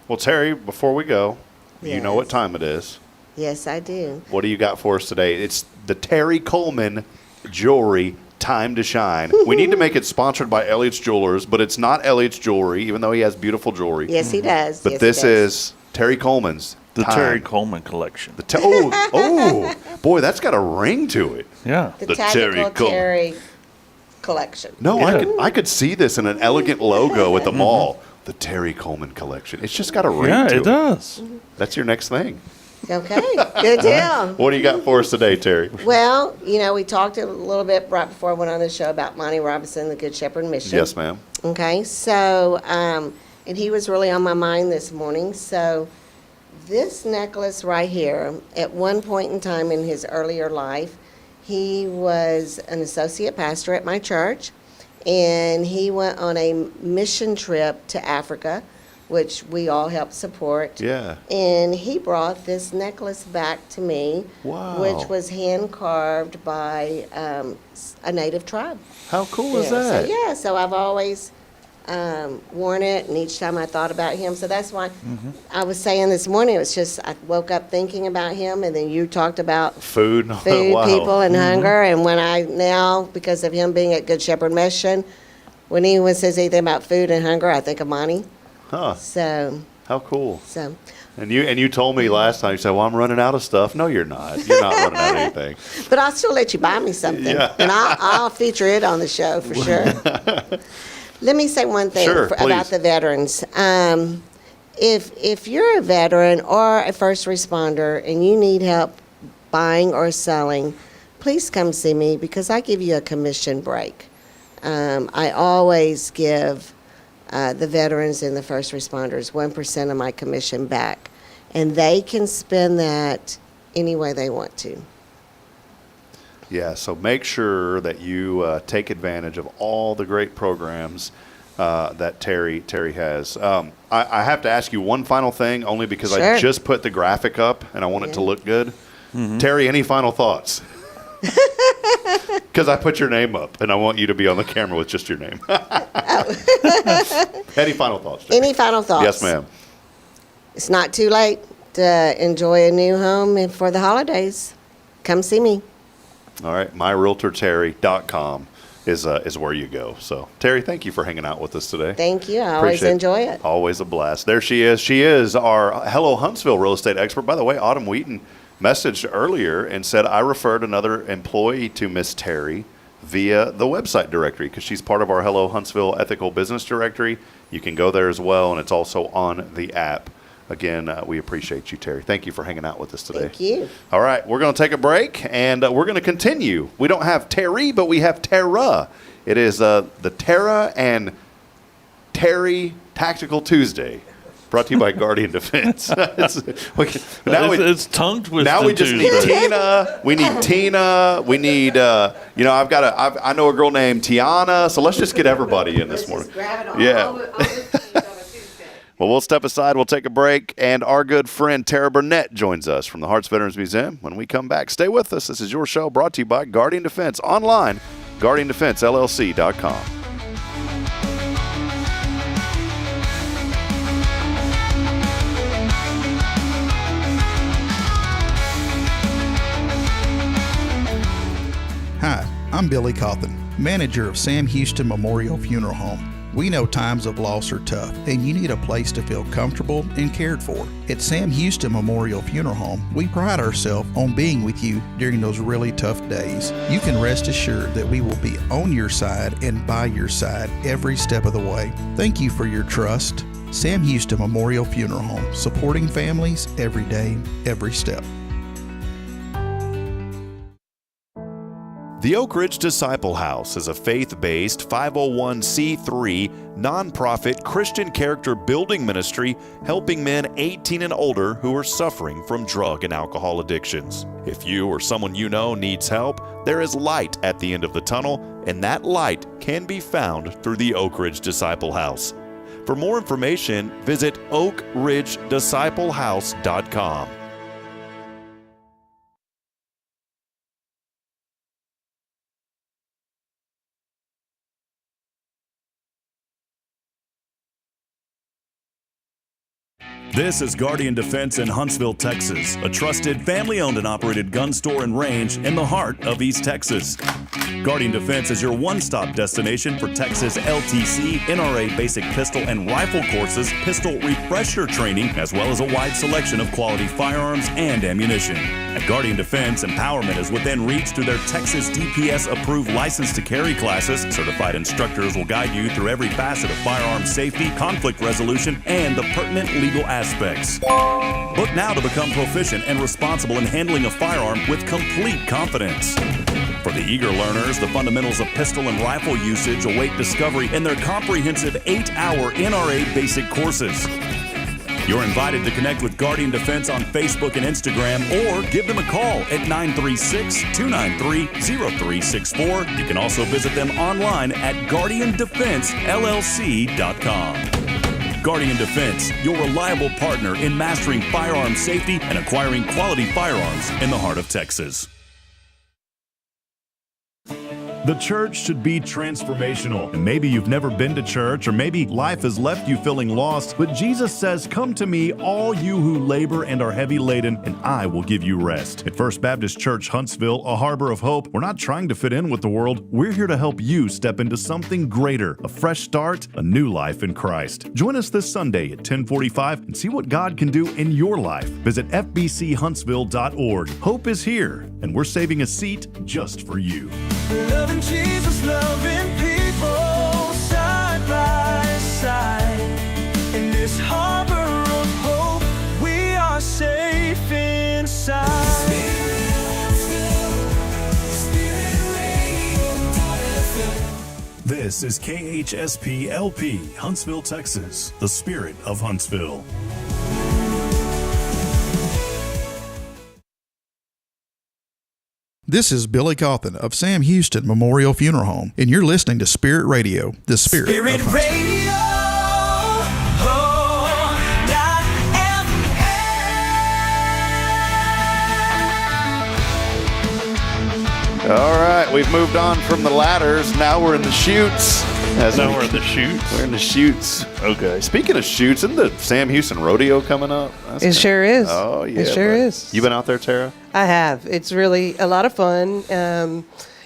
[SPEAKER 2] Well, Terri, before we go, you know what
[SPEAKER 7] Yes.
[SPEAKER 2] time it is.
[SPEAKER 7] yes, I do.
[SPEAKER 2] What do you got for us today? It's the Terri Coleman Jewelry time to shine. We need to make it sponsored by Elliot's Jewelers, but it's not Elliot's Jewelry, even though he has beautiful jewelry.
[SPEAKER 7] Yes, he does.
[SPEAKER 2] But
[SPEAKER 7] Yes,
[SPEAKER 2] this
[SPEAKER 7] he does.
[SPEAKER 2] is Terri Coleman's
[SPEAKER 1] The
[SPEAKER 2] time.
[SPEAKER 1] Terri Coleman collection.
[SPEAKER 2] Boy, that's got a ring to it.
[SPEAKER 1] Yeah.
[SPEAKER 7] the
[SPEAKER 2] the
[SPEAKER 7] tactical
[SPEAKER 2] Terri
[SPEAKER 7] Terry collection.
[SPEAKER 2] No,
[SPEAKER 1] Yeah.
[SPEAKER 2] I could see this in an elegant logo at the mall. The Terri Coleman collection. It's just got a ring
[SPEAKER 1] Yeah,
[SPEAKER 2] to
[SPEAKER 1] it does.
[SPEAKER 2] That's your next thing.
[SPEAKER 7] Okay, good deal.
[SPEAKER 2] What do you got for us today, Terri?
[SPEAKER 7] Well, we talked a little bit right before I went on the show about Monty Robinson, the Good Shepherd Mission.
[SPEAKER 2] Yes, ma'am.
[SPEAKER 7] Okay, so, and he was really on my mind this morning. So, this necklace right here, at one point in time in his earlier life, he was an associate pastor at my church, and he went on a mission trip to Africa, which we all helped support.
[SPEAKER 2] Yeah.
[SPEAKER 7] And he brought this necklace back to me,
[SPEAKER 2] Wow.
[SPEAKER 7] which was hand carved by a native tribe.
[SPEAKER 2] How cool is
[SPEAKER 7] there.
[SPEAKER 2] that?
[SPEAKER 7] So, yeah, so I've always worn it, and each time I thought about him. So that's why I was saying this morning, it was just I woke up thinking about him, and then you talked about
[SPEAKER 2] Food.
[SPEAKER 7] food,
[SPEAKER 2] Wow.
[SPEAKER 7] people, and hunger. And when I now, because of him being at Good Shepherd Mission, when anyone says anything about food and hunger, I think of Monty.
[SPEAKER 2] Huh.
[SPEAKER 7] So,
[SPEAKER 2] How cool.
[SPEAKER 7] so
[SPEAKER 2] And you told me last time, you said, well, I'm running out of stuff. No, you're not. You're not running out of anything.
[SPEAKER 7] but I'll still let you buy me something,
[SPEAKER 2] Yeah.
[SPEAKER 7] and I'll feature it on the show for sure. Let me say one thing
[SPEAKER 2] Sure,
[SPEAKER 7] about
[SPEAKER 2] please.
[SPEAKER 7] the veterans. If you're a veteran or a first responder and you need help buying or selling, please come see me because I give you a commission break. I always give the veterans and the first responders 1% of my commission back, and they can spend that any way they want to.
[SPEAKER 2] Yeah, so make sure that you take advantage of all the great programs that Terri has. I have to ask you one final thing, only because I
[SPEAKER 7] Sure.
[SPEAKER 2] just put the graphic up and I want it to look good. Terri, any final thoughts? Because I put your name up and I want you to be on the camera with just your name. Any final thoughts? Terri?
[SPEAKER 7] Any final thoughts?
[SPEAKER 2] Yes, ma'am.
[SPEAKER 7] It's not too late to enjoy a new home for the holidays. Come see me.
[SPEAKER 2] All right, myrealtorterri.com is where you go. So, Terri, thank you for hanging out with us today.
[SPEAKER 7] Thank you. I always
[SPEAKER 2] Appreciate
[SPEAKER 7] enjoy it.
[SPEAKER 2] Always a blast. There she is. She is our Hello Huntsville real estate expert. By the way, Autumn Wheaton messaged earlier and said, I referred another employee to Miss Terri via the website directory because she's part of our Hello Huntsville Ethical Business Directory. You can go there as well, and it's also on the app. Again, we appreciate you, Terri. Thank you for hanging out with us today.
[SPEAKER 7] Thank you.
[SPEAKER 2] All right, we're going to take a break, and we're going to continue. We don't have Terri, but we have Terra. It is the Terra and Terri Tactical Tuesday, brought to you by Guardian Defense.
[SPEAKER 1] It's tongue twisting.
[SPEAKER 2] Now we just need Tina. We need Tina. We need, I know a girl named Tiana, so let's just get everybody in this morning. Yeah. Well, we'll step aside, we'll take a break, and our good friend Tara Burnett joins us from the Hearts Veterans Museum. When we come back, stay with us. This is your show brought to you by Guardian Defense. Online, GuardianDefenseLLC.com.
[SPEAKER 6] Hi, I'm Billy Cawthon, manager of Sam Houston Memorial Funeral Home. We know times of loss are tough, and you need a place to feel comfortable and cared for. At Sam Houston Memorial Funeral Home, we pride ourselves on being with you during those really tough days. You can rest assured that we will be on your side and by your side every step of the way. Thank you for your trust. Sam Houston Memorial Funeral Home, supporting families every day, every step.
[SPEAKER 3] The Oak Ridge Disciple House is a faith-based 501c3 nonprofit Christian character building ministry helping men 18 and older who are suffering from drug and alcohol addictions. If you or someone you know needs help, there is light at the end of the tunnel, and that light can be found through the Oak Ridge Disciple House. For more information, visit oakridgedisciplehouse.com. This is Guardian Defense in Huntsville, Texas, a trusted family-owned and operated gun store and range in the heart of East Texas. Guardian Defense is your one-stop destination for Texas LTC, NRA basic pistol and rifle courses, pistol refresher training, as well as a wide selection of quality firearms and ammunition. At Guardian Defense, empowerment is within reach through their Texas DPS-approved license to carry classes. Certified instructors will guide you through every facet of firearm safety, conflict resolution, and the pertinent legal aspects. Book now to become proficient and responsible in handling a firearm with complete confidence. For the eager learners, the fundamentals of pistol and rifle usage await discovery in their comprehensive 8-hour NRA basic courses. You're invited to connect with Guardian Defense on Facebook and Instagram, or give them a call at 936-293-0364. You can also visit them online at guardiandefensellc.com. Guardian Defense, your reliable partner in mastering firearm safety and acquiring quality firearms in the heart of Texas.
[SPEAKER 4] The church should be transformational. And maybe you've never been to church, or maybe life has left you feeling lost, but Jesus says, "Come to me, all you who labor and are heavy laden, and I will give you rest." At First Baptist Church, Huntsville, a harbor of hope, we're not trying to fit in with the world. We're here to help you step into something greater, a fresh start, a new life in Christ. Join us this Sunday at 10:45 and see what God can do in your life. Visit fbchuntsville.org. Hope is here, and we're saving a seat just for you.
[SPEAKER 5] Loving Jesus, loving people side by side. In this harbor of hope, we are safe inside.
[SPEAKER 3] This is KHSP LP, Huntsville, Texas, the spirit of Huntsville.
[SPEAKER 6] This is Billy Cawthon of Sam Houston Memorial Funeral Home, and you're listening to Spirit Radio, the spirit
[SPEAKER 5] Spirit
[SPEAKER 6] of Huntsville.
[SPEAKER 5] Radio.
[SPEAKER 2] All right, we've moved on from the ladders. Now we're in the chutes.
[SPEAKER 1] Now we're in the chutes.
[SPEAKER 2] We're in the chutes.
[SPEAKER 1] Okay.
[SPEAKER 2] Speaking of chutes, isn't the Sam Houston Rodeo coming up?
[SPEAKER 10] It sure is.
[SPEAKER 2] Oh, yeah.
[SPEAKER 10] It sure is.
[SPEAKER 2] You been out there, Tara?
[SPEAKER 10] I have. It's really a lot of fun. But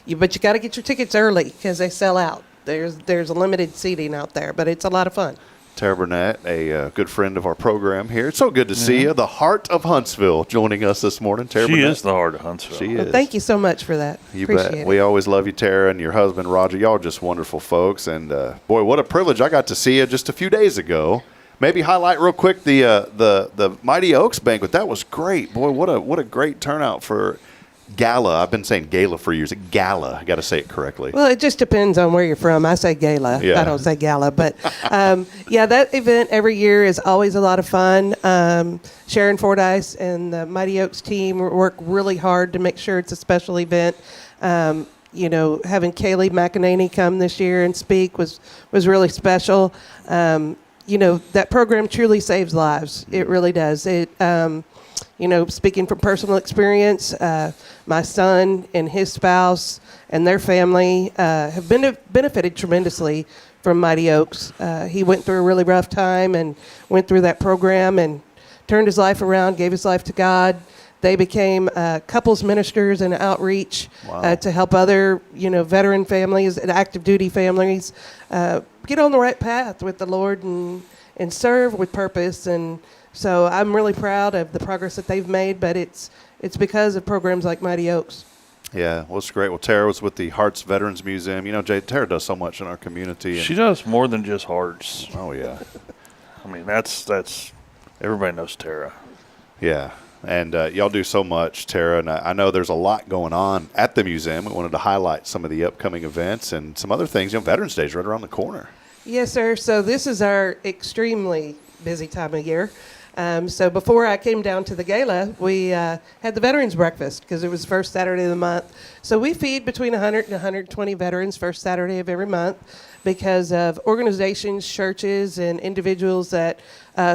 [SPEAKER 10] you got to get your tickets early because they sell out. There's a limited seating out there, but it's a lot of fun.
[SPEAKER 2] Tara Burnett, a good friend of our program here. It's so good to see you. The heart of Huntsville joining us this morning. Tara
[SPEAKER 1] She
[SPEAKER 2] Burnett.
[SPEAKER 1] is the heart of Huntsville.
[SPEAKER 2] She
[SPEAKER 10] Well,
[SPEAKER 2] is.
[SPEAKER 10] thank you so much for that.
[SPEAKER 2] You
[SPEAKER 10] Appreciate
[SPEAKER 2] bet.
[SPEAKER 10] it.
[SPEAKER 2] We always love you, Tara, and your husband, Roger. Y'all are just wonderful folks. And, boy, what a privilege. I got to see you just a few days ago. Maybe highlight real quick the Mighty Oaks banquet. That was great. Boy, what a great turnout for gala. I've been saying gala for years. Gala. I got to say it correctly.
[SPEAKER 10] Well, it just depends on where you're from. I say gala.
[SPEAKER 2] Yeah.
[SPEAKER 10] I don't say gala. But, yeah, that event every year is always a lot of fun. Sharon Fordyce and the Mighty Oaks team work really hard to make sure it's a special event. Having Kaylee McEnany come this year and speak was really special. That program truly saves lives. It really does. Speaking from personal experience, my son and his spouse and their family have benefited tremendously from Mighty Oaks. He went through a really rough time and went through that program and turned his life around, gave his life to God. They became couples ministers and outreach to help other, veteran families and active duty families get on the right path with the Lord and serve with purpose. And so I'm really proud of the progress that they've made, but it's because of programs like Mighty Oaks.
[SPEAKER 2] Yeah, well, it's great. Well, Tara was with the Hearts Veterans Museum. Tara does so much in our community.
[SPEAKER 1] She does more than just hearts.
[SPEAKER 2] Oh, yeah.
[SPEAKER 1] I mean, that's everybody knows Tara.
[SPEAKER 2] Yeah, and y'all do so much, Tara, and I know there's a lot going on at the museum. We wanted to highlight some of the upcoming events and some other things. Veterans Day is right around the corner.
[SPEAKER 10] Yes, sir. So this is our extremely busy time of year. So before I came down to the gala, we had the Veterans Breakfast because it was the first Saturday of the month. So we feed between 100 and 120 veterans first Saturday of every month. because of organizations, churches, and individuals that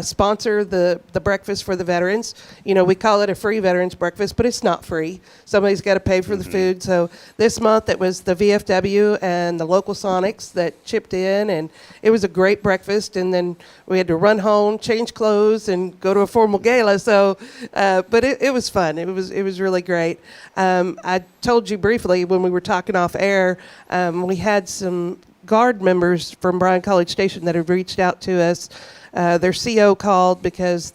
[SPEAKER 10] sponsor the breakfast for the veterans. You know, we call it a free veterans breakfast, but it's not free. Somebody's got to pay for the food. So this month it was the VFW and the local Sonics that chipped in, and it was a great breakfast. And then we had to run home, change clothes, and go to a formal gala. So, but it was fun. It was really great. I told you briefly when we were talking off air, we had some Guard members from Bryan College Station that had reached out to us. Their CO called because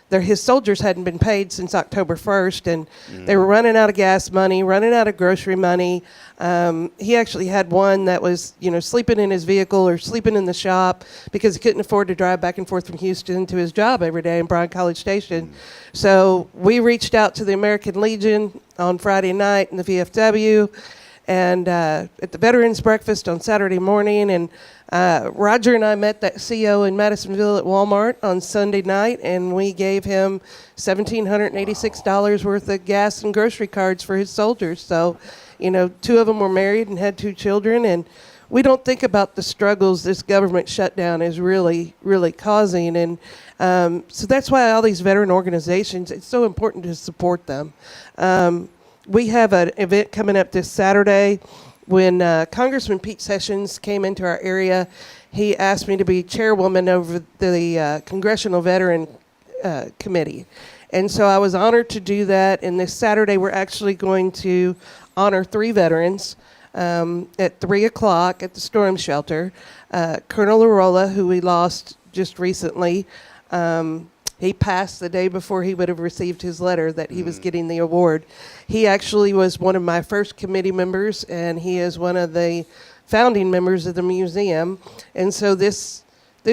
[SPEAKER 10] his soldiers hadn't been paid since October 1st, and they were running out of gas money, running out of grocery money. He actually had one that was, sleeping in his vehicle or sleeping in the shop because he couldn't afford to drive back and forth from Houston to his job every day in Bryan College Station. So we reached out to the American Legion on Friday night in the VFW, and at the Veterans Breakfast on Saturday morning. And Roger and I met that CO in Madisonville at Walmart on Sunday night, and we gave him $1,786 worth of gas and grocery cards for his soldiers. So, two of them were married and had 2 children, and we don't think about the struggles this government shutdown is really, really causing. And so that's why all these veteran organizations, it's so important to support them. We have an event coming up this Saturday. When Congressman Pete Sessions came into our area, he asked me to be chairwoman over the Congressional Veteran Committee. And so I was honored to do that. And this Saturday, we're actually going to honor 3 veterans at 3 o'clock at the storm shelter. Colonel Arola, who we lost just recently, he passed the day before he would have received his letter that he was getting the award. He actually was one of my first committee members, and he is one of the founding members of the museum. And so this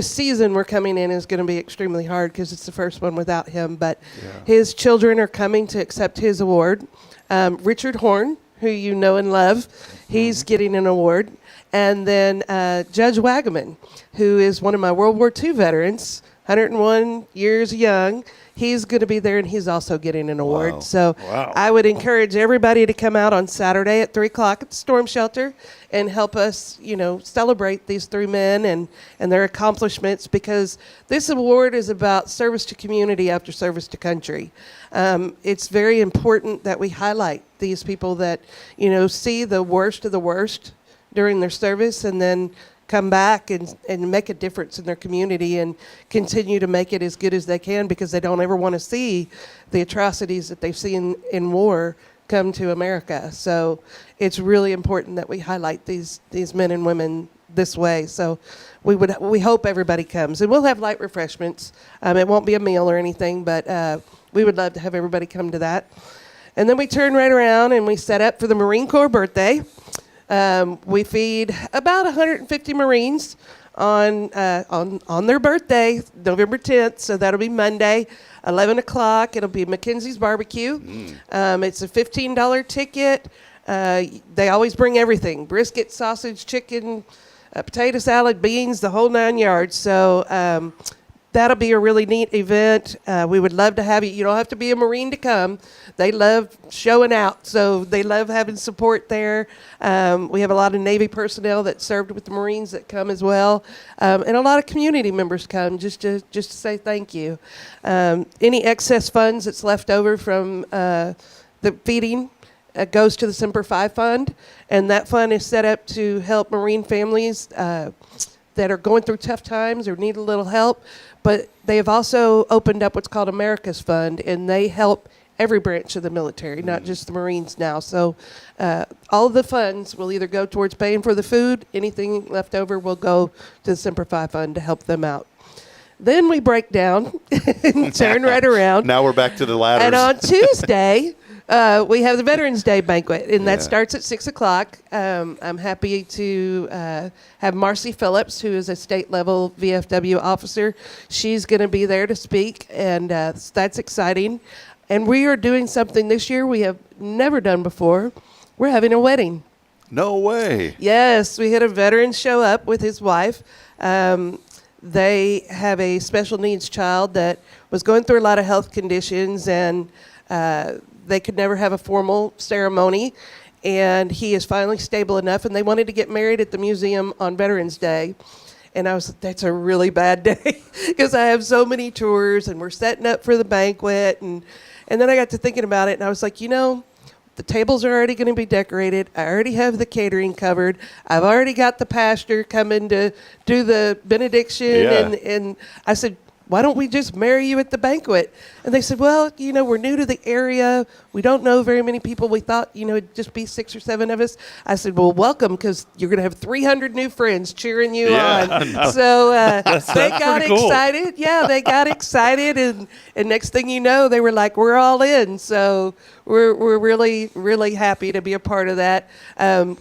[SPEAKER 10] season we're coming in is going to be extremely hard because it's the first one without him. But his children are coming to accept his award. Richard Horn, who you know and love, he's getting an award. And then Judge Wagaman, who is one of my World War II veterans, 101 years young. He's going to be there, and he's also getting an award.
[SPEAKER 2] Wow.
[SPEAKER 10] So I would encourage everybody to come out on Saturday at 3 o'clock at the storm shelter and help us, celebrate these 3 men and their accomplishments, because this award is about service to community after service to country. It's very important that we highlight these people that, see the worst of the worst during their service and then come back and make a difference in their community and continue to make it as good as they can, because they don't ever want to see the atrocities that they've seen in war come to America. So it's really important that we highlight these men and women this way. So we hope everybody comes, and we'll have light refreshments. It won't be a meal or anything, but we would love to have everybody come to that. And then we turn right around and we set up for the Marine Corps birthday. We feed about 150 Marines on their birthday, November 10th. So that'll be Monday, 11 o'clock. It'll be Mackenzie's Barbecue. It's a $15 ticket. They always bring everything: brisket, sausage, chicken, potato salad, beans, the whole 9 yards. So that'll be a really neat event. We would love to have you. You don't have to be a Marine to come. They love showing out, so they love having support there. We have a lot of Navy personnel that served with the Marines that come as well, and a lot of community members come just to say thank you. Any excess funds that's left over from the feeding goes to the Semper Fi Fund, and that fund is set up to help Marine families that are going through tough times or need a little help. But they have also opened up what's called America's Fund, and they help every branch of the military, not just the Marines now. So all of the funds will either go towards paying for the food. Anything left over will go to the Semper Fi Fund to help them out. Then we break down and turn right around.
[SPEAKER 2] Now we're back to the ladders.
[SPEAKER 10] And on Tuesday, we have the Veterans Day banquet, and that starts at 6 o'clock. I'm happy to have Marcy Phillips, who is a state-level VFW officer. She's going to be there to speak, and that's exciting. And we are doing something this year we have never done before. We're having a wedding.
[SPEAKER 2] No way.
[SPEAKER 10] Yes, we had a veteran show up with his wife. They have a special needs child that was going through a lot of health conditions, and they could never have a formal ceremony. and he is finally stable enough, and they wanted to get married at the museum on Veterans Day. And I was like, that's a really bad day because I have so many tours and we're setting up for the banquet. And then I got to thinking about it and I was like, the tables are already going to be decorated. I already have the catering covered. I've already got the pastor coming to do the benediction.
[SPEAKER 2] Yeah.
[SPEAKER 10] And I said, why don't we just marry you at the banquet? And they said, well, we're new to the area. We don't know very many people. We thought, it'd just be 6 or 7 of us. I said, well, welcome, because you're going to have 300 new friends cheering you on. So they got excited. Yeah, they got excited. And next thing you know, they were like, we're all in. So we're really, really happy to be a part of that.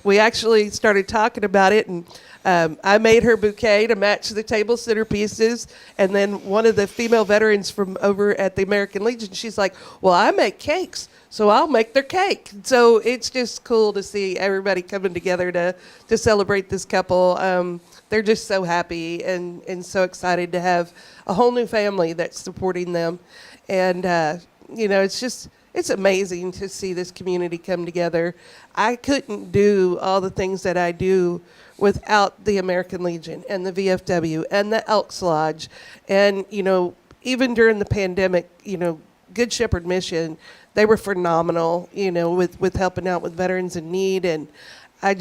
[SPEAKER 10] We actually started talking about it, and I made her bouquet to match the table centerpieces, and then one of the female veterans from over at the American Legion, she's like, well, I make cakes, so I'll make their cake. So it's just cool to see everybody coming together to celebrate this couple. They're just so happy and so excited to have a whole new family that's supporting them. And, it's amazing to see this community come together. I couldn't do all the things that I do without the American Legion and the VFW and the Elks Lodge. And, even during the pandemic, Good Shepherd Mission, they were phenomenal, with helping out with veterans in need. And I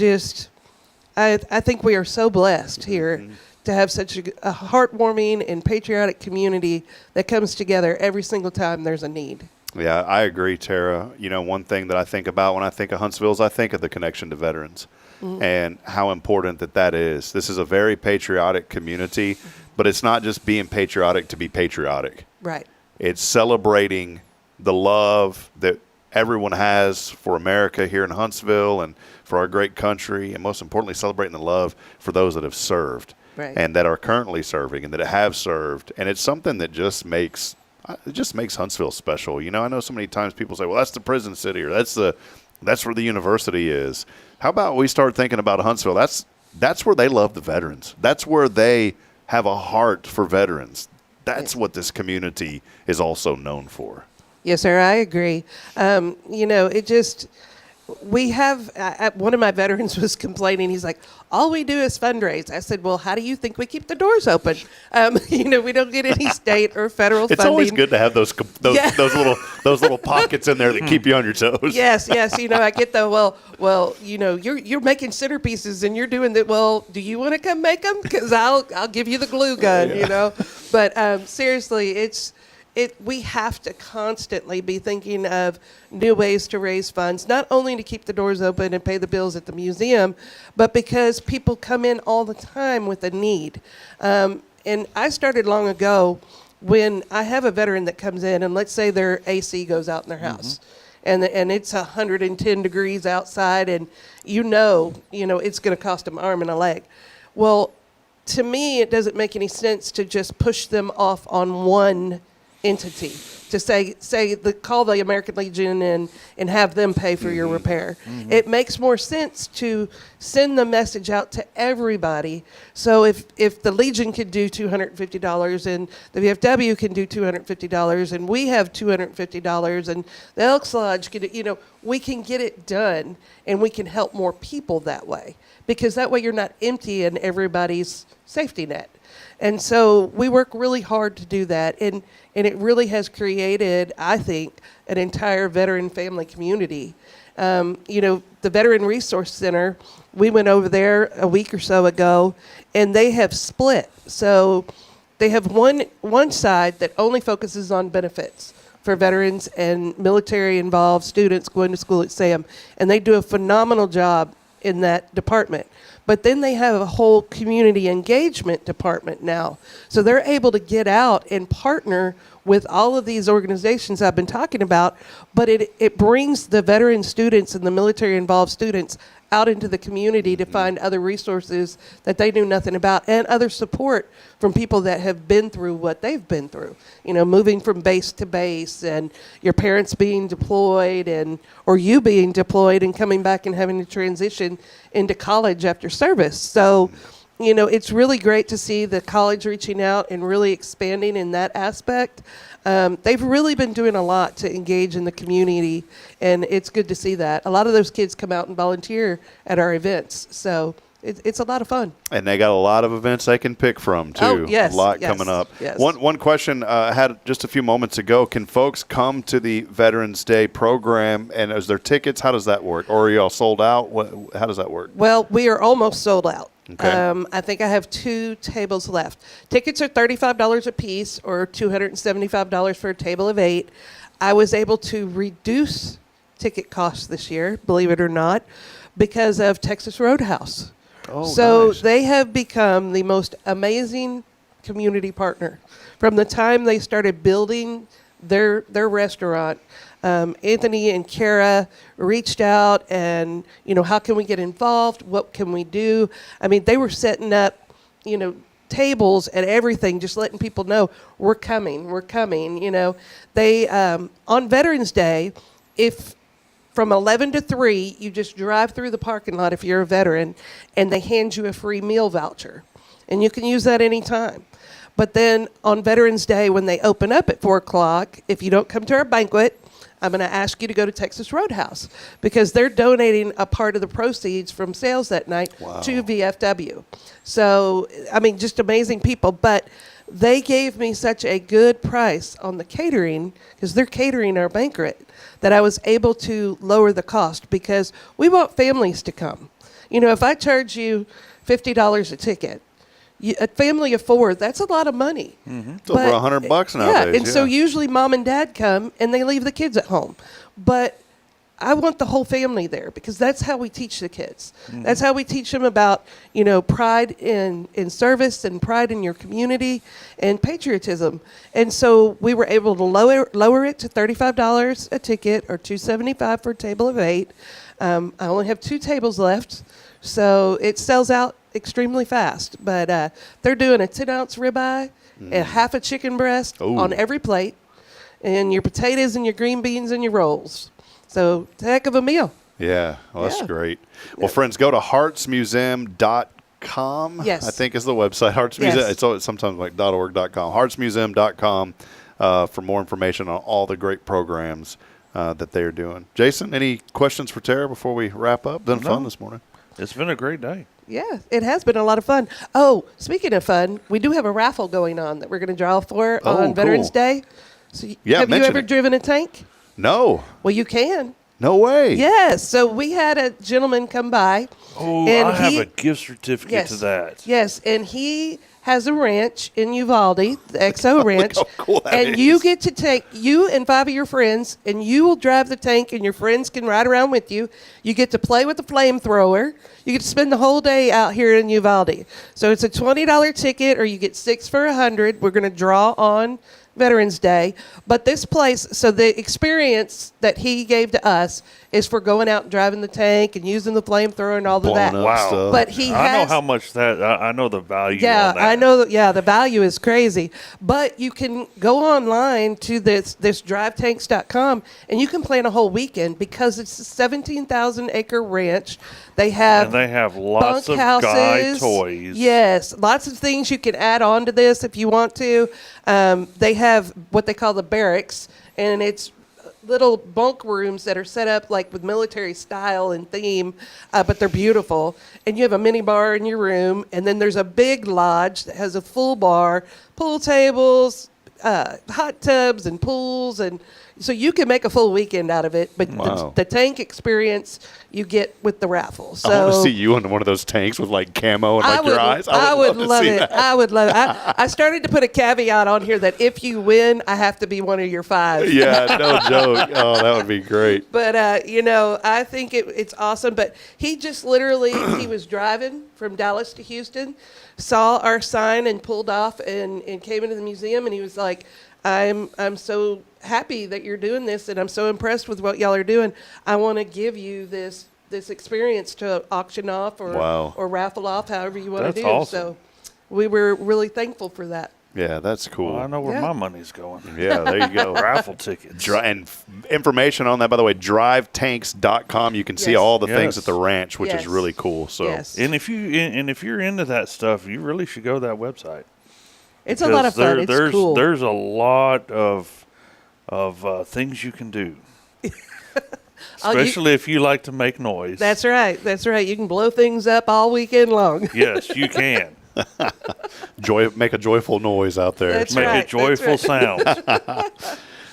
[SPEAKER 10] think we are so blessed here to have such a heartwarming and patriotic community that comes together every single time there's a need.
[SPEAKER 2] Yeah, I agree, Tara. One thing that I think about when I think of Huntsville is I think of the connection to veterans and how important that is. This is a very patriotic community, but it's not just being patriotic to be patriotic.
[SPEAKER 10] Right.
[SPEAKER 2] It's celebrating the love that everyone has for America here in Huntsville and for our great country, and most importantly, celebrating the love for those that have served and that are currently serving and that have served. And it's something that just makes Huntsville special. I know so many times people say, well, that's the prison city, or that's where the university is. How about we start thinking about Huntsville? That's where they love the veterans. That's where they have a heart for veterans. That's what this community is also known for.
[SPEAKER 10] Yes, sir, I agree. We have, one of my veterans was complaining. He's like, all we do is fundraise. I said, well, how do you think we keep the doors open? We don't get any state or federal funding.
[SPEAKER 2] It's always good to have those little pockets in there that keep you on your toes.
[SPEAKER 10] Yes. I get you're making centerpieces and you're doing that. Well, do you want to come make them? Because I'll give you the glue gun, But seriously, we have to constantly be thinking of new ways to raise funds, not only to keep the doors open and pay the bills at the museum, but because people come in all the time with a need. And I started long ago when I have a veteran that comes in, and let's say their AC goes out in their house, and it's 110 degrees outside, and it's going to cost them an arm and a leg. Well, to me, it doesn't make any sense to just push them off on one entity, to call the American Legion and have them pay for your repair. It makes more sense to send the message out to everybody. So if the Legion could do $250 and the VFW can do $250 and we have $250 and the Elks Lodge can we can get it done and we can help more people that way, because that way you're not emptying everybody's safety net. And so we work really hard to do that. And it really has created, I think, an entire veteran family community. The Veteran Resource Center, we went over there a week or so ago, and they have split. So they have one side that only focuses on benefits for veterans and military-involved students going to school at SAM. And they do a phenomenal job in that department. But then they have a whole community engagement department now. So they're able to get out and partner with all of these organizations I've been talking about, but it brings the veteran students and the military-involved students out into the community to find other resources that they knew nothing about, and other support from people that have been through what they've been through. Moving from base to base, and your parents being deployed, or you being deployed and coming back and having to transition into college after service. So it's really great to see the college reaching out and really expanding in that aspect. They've really been doing a lot to engage in the community, and it's good to see that. A lot of those kids come out and volunteer at our events, so it's a lot of fun.
[SPEAKER 2] And they got a lot of events they can pick from, too.
[SPEAKER 10] Oh, yes.
[SPEAKER 2] A lot
[SPEAKER 10] yes,
[SPEAKER 2] coming up.
[SPEAKER 10] Yes.
[SPEAKER 2] One question I had just a few moments ago. Can folks come to the Veterans Day program, and is there tickets? How does that work? Or are you all sold out? How does that work?
[SPEAKER 10] Well, we are almost sold out.
[SPEAKER 2] Okay.
[SPEAKER 10] I think I have 2 tables left. Tickets are $35 a piece or $275 for a table of 8. I was able to reduce ticket costs this year, believe it or not, because of Texas Roadhouse.
[SPEAKER 2] Oh,
[SPEAKER 10] so
[SPEAKER 2] nice.
[SPEAKER 10] they have become the most amazing community partner. From the time they started building their restaurant, Anthony and Kara reached out and, how can we get involved? What can we do? I mean, they were setting up, tables and everything, just letting people know we're coming. They, on Veterans Day, if from 11 to 3, you just drive through the parking lot if you're a veteran, and they hand you a free meal voucher. And you can use that anytime. But then on Veterans Day, when they open up at 4 o'clock, if you don't come to our banquet, I'm going to ask you to go to Texas Roadhouse because they're donating a part of the proceeds from sales that night to VFW. So, just amazing people. But they gave me such a good price on the catering because they're catering our banquet that I was able to lower the cost because we want families to come. If I charge you $50 a ticket, a family of 4, that's a lot of money.
[SPEAKER 2] Mm-hmm. It's over $100 nowadays.
[SPEAKER 10] Yeah, and so usually mom and dad come and they leave the kids at home. But I want the whole family there because that's how we teach the kids. Mm-hmm. That's how we teach them about, pride in service and pride in your community and patriotism. And so we were able to lower it to $35 a ticket or $275 for a table of 8. I only have 2 tables left, so it sells out extremely fast. But they're doing a 10-ounce ribeye, a half a chicken breast on every plate, and your potatoes and your green beans and your rolls. So it's a heck of a meal.
[SPEAKER 2] Yeah, well, that's great. Well, friends, go to heartsmuseum.com.
[SPEAKER 10] Yes.
[SPEAKER 2] I think is the website. Hearts Museum. It's sometimes like .org.com. Heartsmuseum.com for more information on all the great programs that they're doing. Jason, any questions for Tara before we wrap up? Been fun this morning.
[SPEAKER 1] It's been a great day.
[SPEAKER 10] Yeah, it has been a lot of fun. Oh, speaking of fun, we do have a raffle going on that we're going to draw for on Veterans Day. So have you ever driven a tank?
[SPEAKER 2] No.
[SPEAKER 10] Well, you can.
[SPEAKER 2] No way.
[SPEAKER 10] Yes. So we had a gentleman come by.
[SPEAKER 1] Oh, and I have a gift certificate to that.
[SPEAKER 10] Yes, and he has a ranch in Uvalde, the XO Ranch.
[SPEAKER 2] Look how cool that
[SPEAKER 10] and
[SPEAKER 2] is.
[SPEAKER 10] you get to take you and 5 of your friends, and you will drive the tank, and your friends can ride around with you. You get to play with the flamethrower. You get to spend the whole day out here in Uvalde. So it's a $20 ticket, or you get 6 for $100. We're going to draw on Veterans Day. But this place, so the experience that he gave to us is for going out and driving the tank and using the flamethrower and all of that.
[SPEAKER 1] Wow.
[SPEAKER 10] But he
[SPEAKER 1] I
[SPEAKER 10] has,
[SPEAKER 1] know how much that, I know the value
[SPEAKER 10] yeah,
[SPEAKER 1] on that.
[SPEAKER 10] I know. The value is crazy. But you can go online to this drivetanks.com and you can plan a whole weekend because it's a 17,000-acre ranch. They have
[SPEAKER 1] lots of guy toys.
[SPEAKER 10] Yes, lots of things you can add on to this if you want to. They have what they call the barracks, and it's little bunk rooms that are set up like with military style and theme, but they're beautiful. And you have a mini bar in your room, and then there's a big lodge that has a full bar, pool tables, hot tubs and pools, and so you can make a full weekend out of it. But the tank experience you get with the raffle. So
[SPEAKER 2] I want to see you on one of those tanks with like camo and your eyes.
[SPEAKER 10] I would love it. I would love it. I started to put a caveat on here that if you win, I have to be one of your 5.
[SPEAKER 2] Yeah, no joke. Oh, that would be great.
[SPEAKER 10] But, I think it's awesome. But he just literally, he was driving from Dallas to Houston, saw our sign and pulled off and came into the museum. And he was like, I'm so happy that you're doing this, and I'm so impressed with what y'all are doing. I want to give you this experience to auction off or raffle off, however you want to do.
[SPEAKER 1] Awesome.
[SPEAKER 10] So we were really thankful for that.
[SPEAKER 2] Yeah, that's cool.
[SPEAKER 1] Well, I know where my money's going.
[SPEAKER 2] Yeah, there you go.
[SPEAKER 1] Raffle tickets.
[SPEAKER 2] And information on that, by the way, drivetanks.com. You can see all the things at the ranch, which is really cool. So,
[SPEAKER 1] and if you're into that stuff, you really should go to that website.
[SPEAKER 10] It's a lot of fun. It's cool.
[SPEAKER 1] There's a lot of things you can do. Especially if you like to make noise.
[SPEAKER 10] That's right. That's right. You can blow things up all weekend long.
[SPEAKER 1] Yes, you can.
[SPEAKER 2] Make a joyful noise out there.
[SPEAKER 10] That's
[SPEAKER 1] Make
[SPEAKER 10] right.
[SPEAKER 1] a joyful sound.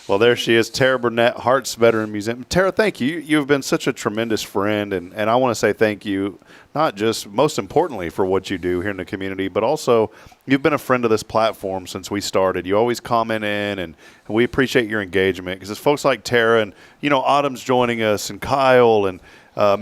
[SPEAKER 2] Well, there she is, Terri Burnett, Hearts Veteran Museum. Tara, thank you. You've been such a tremendous friend, and I want to say thank you, not just most importantly for what you do here in the community, but also you've been a friend of this platform since we started. You always comment in, and we appreciate your engagement because it's folks like Tara and, Autumn's joining us, and Kyle, and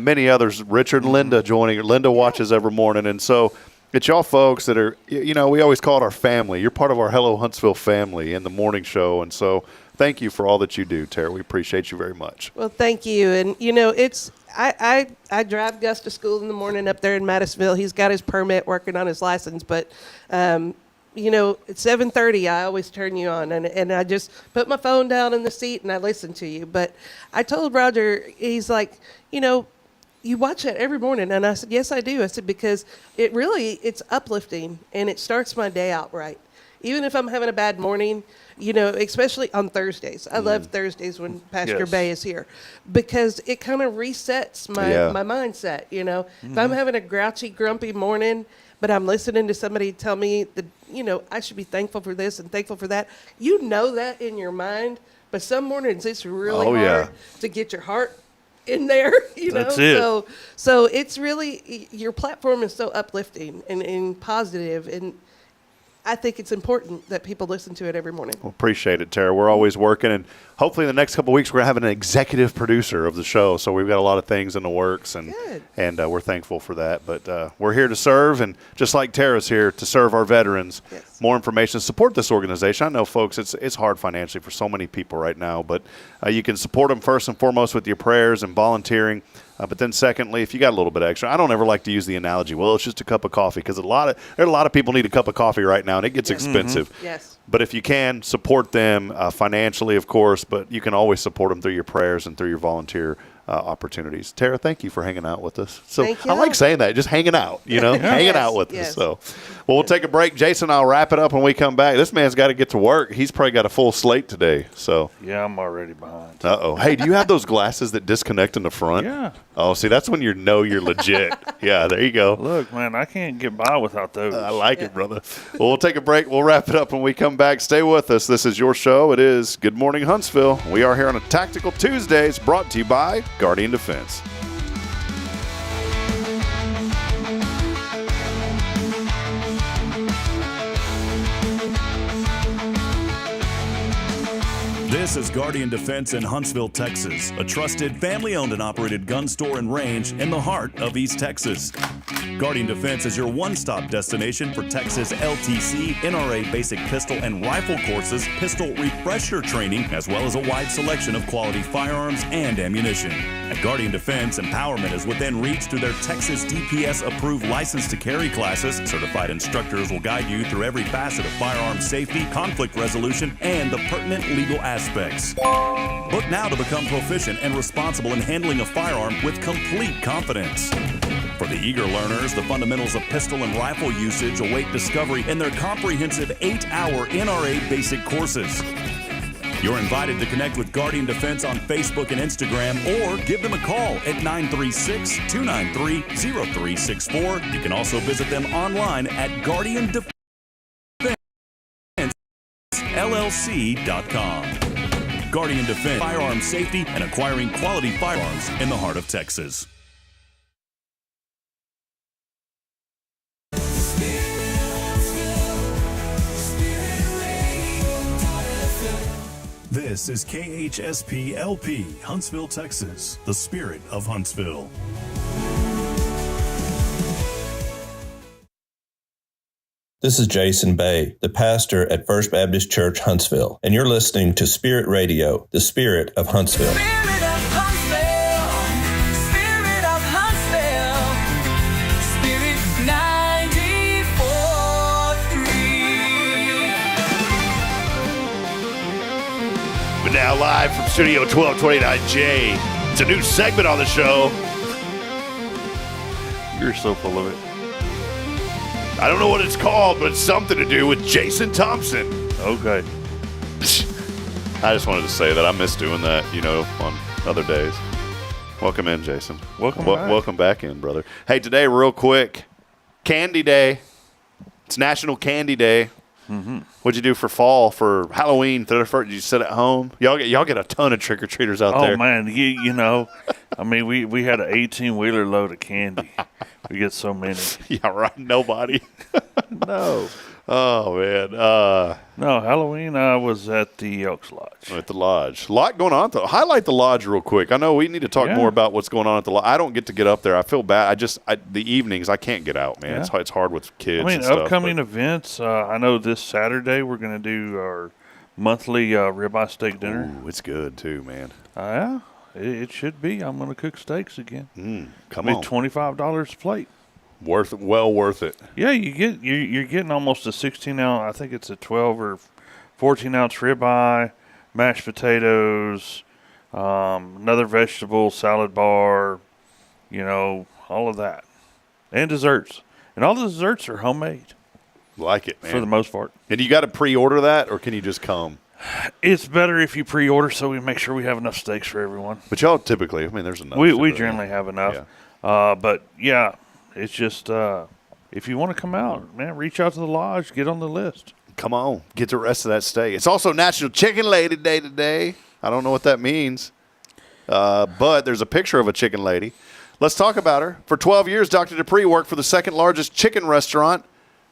[SPEAKER 2] many others, Richard and Linda joining. Linda watches every morning, and so it's y'all folks that are, we always call it our family. You're part of our Hello Huntsville family in the morning show, and so thank you for all that you do, Terri. We appreciate you very much.
[SPEAKER 10] Well, thank you. And, it's I drive Gus to school in the morning up there in Mattisville. He's got his permit, working on his license. But, at 7:30, I always turn you on. And I just put my phone down in the seat and I listen to you. But I told Roger, he's like, you watch it every morning. And I said, yes, I do. I said, because it's uplifting and it starts my day out right. Even if I'm having a bad morning, especially on Thursdays. I love Thursdays when Pastor Bay is here because it kind of resets my mindset, If I'm having a grouchy, grumpy morning, but I'm listening to somebody tell me that, I should be thankful for this and thankful for that. That in your mind, but some mornings it's really hard to get your heart in there,
[SPEAKER 1] That's it.
[SPEAKER 10] So it's really, your platform is so uplifting and positive, and I think it's important that people listen to it every morning.
[SPEAKER 2] Well, appreciate it, Tara. We're always working, and hopefully in the next couple of weeks we're going to have an executive producer of the show. So we've got a lot of things in the works, and we're thankful for that. But we're here to serve, and just like Tara's here to serve our veterans. Yes. More information, support this organization. I know, folks, it's hard financially for so many people right now, but you can support them first and foremost with your prayers and volunteering. But then secondly, if you got a little bit extra, I don't ever like to use the analogy, well, it's just a cup of coffee, because there are a lot of people need a cup of coffee right now, and it gets expensive.
[SPEAKER 10] Mm-hmm. Yes.
[SPEAKER 2] But if you can, support them financially, of course, but you can always support them through your prayers and through your volunteer opportunities. Tara, thank you for hanging out with us. So I like saying that, just hanging out, hanging out with us. So, well, we'll take a break. Jason, I'll wrap it up when we come back. This man's got to get to work. He's probably got a full slate today. So
[SPEAKER 1] yeah, I'm already behind.
[SPEAKER 2] Uh-oh. Hey, do you have those glasses that disconnect in the front?
[SPEAKER 1] Yeah.
[SPEAKER 2] Oh, see, that's when you're legit. Yeah, there you go.
[SPEAKER 1] Look, man, I can't get by without those.
[SPEAKER 2] I like it, brother. Well, we'll take a break. We'll wrap it up when we come back. Stay with us. This is your show. It is Good Morning Huntsville. We are here on a Tactical Tuesdays, brought to you by Guardian Defense.
[SPEAKER 3] This is Guardian Defense in Huntsville, Texas, a trusted family-owned and operated gun store and range in the heart of East Texas. Guardian Defense is your one-stop destination for Texas LTC, NRA basic pistol and rifle courses, pistol refresher training, as well as a wide selection of quality firearms and ammunition. At Guardian Defense, empowerment is within reach through their Texas DPS-approved license to carry classes. Certified instructors will guide you through every facet of firearm safety, conflict resolution, and the pertinent legal aspects. Book now to become proficient and responsible in handling a firearm with complete confidence. For the eager learners, the fundamentals of pistol and rifle usage await discovery in their comprehensive 8-hour NRA basic courses. You're invited to connect with Guardian Defense on Facebook and Instagram, or give them a call at 936-293-0364. You can also visit them online at GuardianDefenseLLC.com. Guardian Defense, firearm safety and acquiring quality firearms in the heart of Texas. This is KHSP LP, Huntsville, Texas, the spirit of Huntsville.
[SPEAKER 11] This is Jason Bay, the pastor at First Baptist Church, Huntsville, and you're listening to Spirit Radio, the spirit of Huntsville.
[SPEAKER 9] Spirit of Huntsville, Spirit of Huntsville, Spirit 94.3.
[SPEAKER 2] now live from Studio 1229J. It's a new segment on the show.
[SPEAKER 1] You're so full of it.
[SPEAKER 2] I don't know what it's called, but it's something to do with Jason Thompson.
[SPEAKER 1] Okay.
[SPEAKER 2] I just wanted to say that I miss doing that, on other days. Welcome in, Jason.
[SPEAKER 1] Welcome back.
[SPEAKER 2] Welcome back in, brother. Hey, today, real quick, Candy Day. It's National Candy Day.
[SPEAKER 1] Mm-hmm.
[SPEAKER 2] What'd you do for fall, for Halloween? Did you sit at home? Y'all get a ton of trick-or-treaters out there.
[SPEAKER 1] Oh, man. I mean, we had an 18-wheeler load of candy. We get so many.
[SPEAKER 2] Yeah, right. Nobody.
[SPEAKER 1] No.
[SPEAKER 2] Oh, man.
[SPEAKER 1] No, Halloween, I was at the Elks Lodge.
[SPEAKER 2] At the Lodge. A lot going on. Highlight the Lodge real quick. I know we need to talk more about what's going on at the Lodge. I don't get up there. I feel bad. The evenings, I can't get out, man.
[SPEAKER 1] Yeah.
[SPEAKER 2] It's hard with kids
[SPEAKER 1] I mean,
[SPEAKER 2] and stuff.
[SPEAKER 1] upcoming events, I know this Saturday we're going to do our monthly ribeye steak dinner.
[SPEAKER 2] Ooh, it's good, too, man.
[SPEAKER 1] Yeah, it should be. I'm going to cook steaks again.
[SPEAKER 2] Come on.
[SPEAKER 1] $25 a plate.
[SPEAKER 2] Well worth it.
[SPEAKER 1] Yeah, you're getting almost a 16-ounce. I think it's a 12 or 14-ounce ribeye, mashed potatoes, another vegetable salad bar, all of that, and desserts. And all the desserts are homemade.
[SPEAKER 2] Like it, man.
[SPEAKER 1] For the most part.
[SPEAKER 2] And you got to pre-order that, or can you just come?
[SPEAKER 1] It's better if you pre-order, so we make sure we have enough steaks for everyone.
[SPEAKER 2] But y'all typically, there's enough.
[SPEAKER 1] We generally have enough.
[SPEAKER 2] Yeah.
[SPEAKER 1] But yeah. It's just, if you want to come out, man, reach out to the Lodge, get on the list.
[SPEAKER 2] Come on, get the rest of that steak. It's also National Chicken Lady Day today. I don't know what that means, but there's a picture of a chicken lady. Let's talk about her. For 12 years, Dr. Dupree worked for the second largest chicken restaurant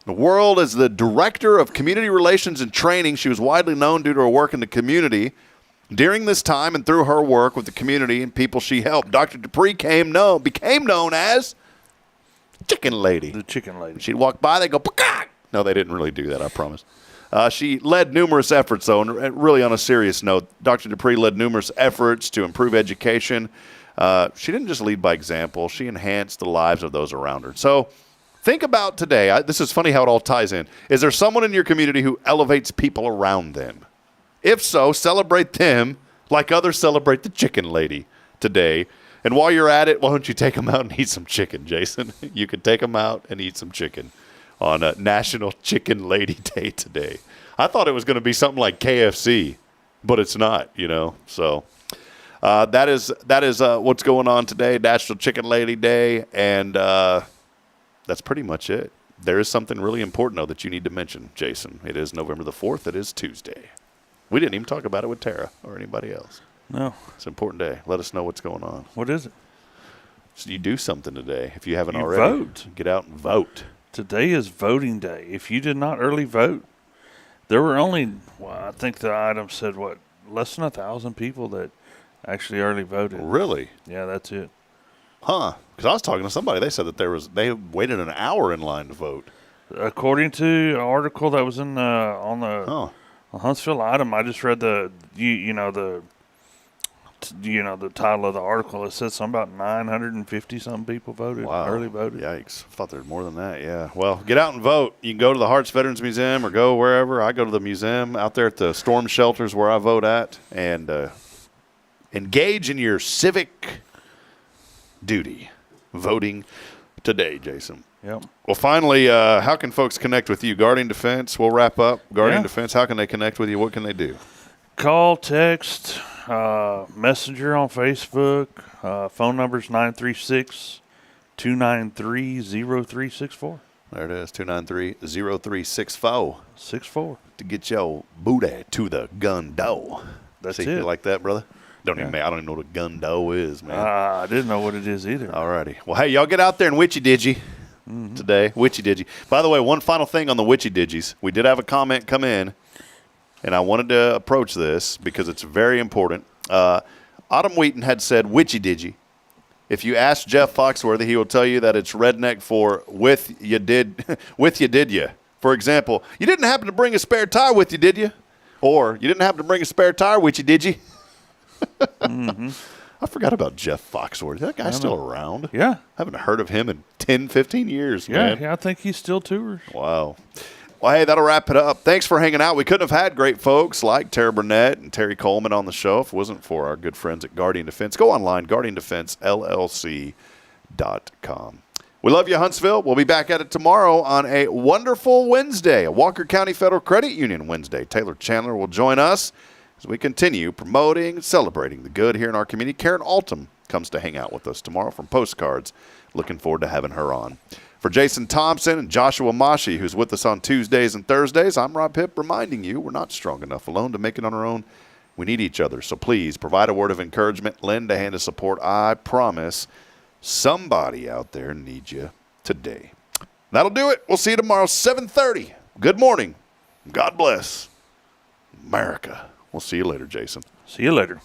[SPEAKER 2] in the world as the Director of Community Relations and Training. She was widely known due to her work in the community. During this time and through her work with the community and people she helped, Dr. Dupree became known as Chicken Lady.
[SPEAKER 1] The Chicken Lady.
[SPEAKER 2] She'd walk by, they'd go, "Paka!" No, they didn't really do that, I promise. She led numerous efforts, though, and really on a serious note, Dr. Dupree led numerous efforts to improve education. She didn't just lead by example. She enhanced the lives of those around her. So think about today. This is funny how it all ties in. Is there someone in your community who elevates people around them? If so, celebrate them like others celebrate the Chicken Lady today. And while you're at it, why don't you take them out and eat some chicken, Jason? You can take them out and eat some chicken on National Chicken Lady Day today. I thought it was going to be something like KFC, but it's not, So that is what's going on today, National Chicken Lady Day, and that's pretty much it. There is something really important, though, that you need to mention, Jason. It is November the 4th. It is Tuesday. We didn't even talk about it with Tara or anybody else.
[SPEAKER 1] No.
[SPEAKER 2] It's an important day. Let us know what's going on.
[SPEAKER 1] What is it?
[SPEAKER 2] So you do something today if you haven't
[SPEAKER 1] You
[SPEAKER 2] already.
[SPEAKER 1] vote.
[SPEAKER 2] Get out and vote.
[SPEAKER 1] Today is voting day. If you did not early vote, there were only, I think the item said, less than 1,000 people that actually early voted.
[SPEAKER 2] Really?
[SPEAKER 1] Yeah, that's it.
[SPEAKER 2] Huh. Because I was talking to somebody. They said that they waited an hour in line to vote.
[SPEAKER 1] According to an article that was in on the Huntsville item, I just read the title of the article. It says something about 950 some people voted.
[SPEAKER 2] Wow.
[SPEAKER 1] Early voted.
[SPEAKER 2] Yikes. I thought there were more than that. Yeah. Well, get out and vote. You can go to the Harts Veterans Museum or go wherever. I go to the museum out there at the storm shelters where I vote at, and engage in your civic duty voting today, Jason.
[SPEAKER 1] Yep.
[SPEAKER 2] Well, finally, how can folks connect with you? Guardian Defense, we'll wrap up. Guardian Defense, how can they connect with you? What can they do?
[SPEAKER 1] Call, text, Messenger on Facebook. Phone number's 936-293-0364.
[SPEAKER 2] There it is, 293-0364.
[SPEAKER 1] 64.
[SPEAKER 2] To get your booty to the gun dough.
[SPEAKER 1] That's
[SPEAKER 2] See,
[SPEAKER 1] it.
[SPEAKER 2] You like that, brother? I don't even know what a gun dough is, man.
[SPEAKER 1] I didn't know what it is either.
[SPEAKER 2] All righty. Well, hey, y'all get out there and witchy digi today. Witchy digi. By the way, one final thing on the witchy digis. We did have a comment come in, and I wanted to approach this because it's very important. Autumn Wheaton had said witchy digi. If you ask Jeff Foxworthy, he will tell you that it's redneck for with you did ya. For example, you didn't happen to bring a spare tire with you, did you? Or you didn't happen to bring a spare tire with you, did you? I forgot about Jeff Foxworthy. That guy's still around.
[SPEAKER 1] Yeah.
[SPEAKER 2] I haven't heard of him in 10, 15 years, man.
[SPEAKER 1] Yeah, I think he still tours.
[SPEAKER 2] Wow. Well, hey, that'll wrap it up. Thanks for hanging out. We couldn't have had great folks like Terri Burnett and Terri Coleman on the show if it wasn't for our good friends at Guardian Defense. Go online, guardiandefensellc.com. We love you, Huntsville. We'll be back at it tomorrow on a wonderful Wednesday, a Walker County Federal Credit Union Wednesday. Taylor Chandler will join us as we continue promoting and celebrating the good here in our community. Karen Altum comes to hang out with us tomorrow from Postcards. Looking forward to having her on. For Jason Thompson and Joshua Mashi, who's with us on Tuesdays and Thursdays, I'm Rob Hipp reminding you we're not strong enough alone to make it on our own. We need each other. So please provide a word of encouragement, lend a hand of support. I promise somebody out there needs you today. That'll do it. We'll see you tomorrow, 7:30. Good morning. God bless America. We'll see you later, Jason.
[SPEAKER 1] See you later.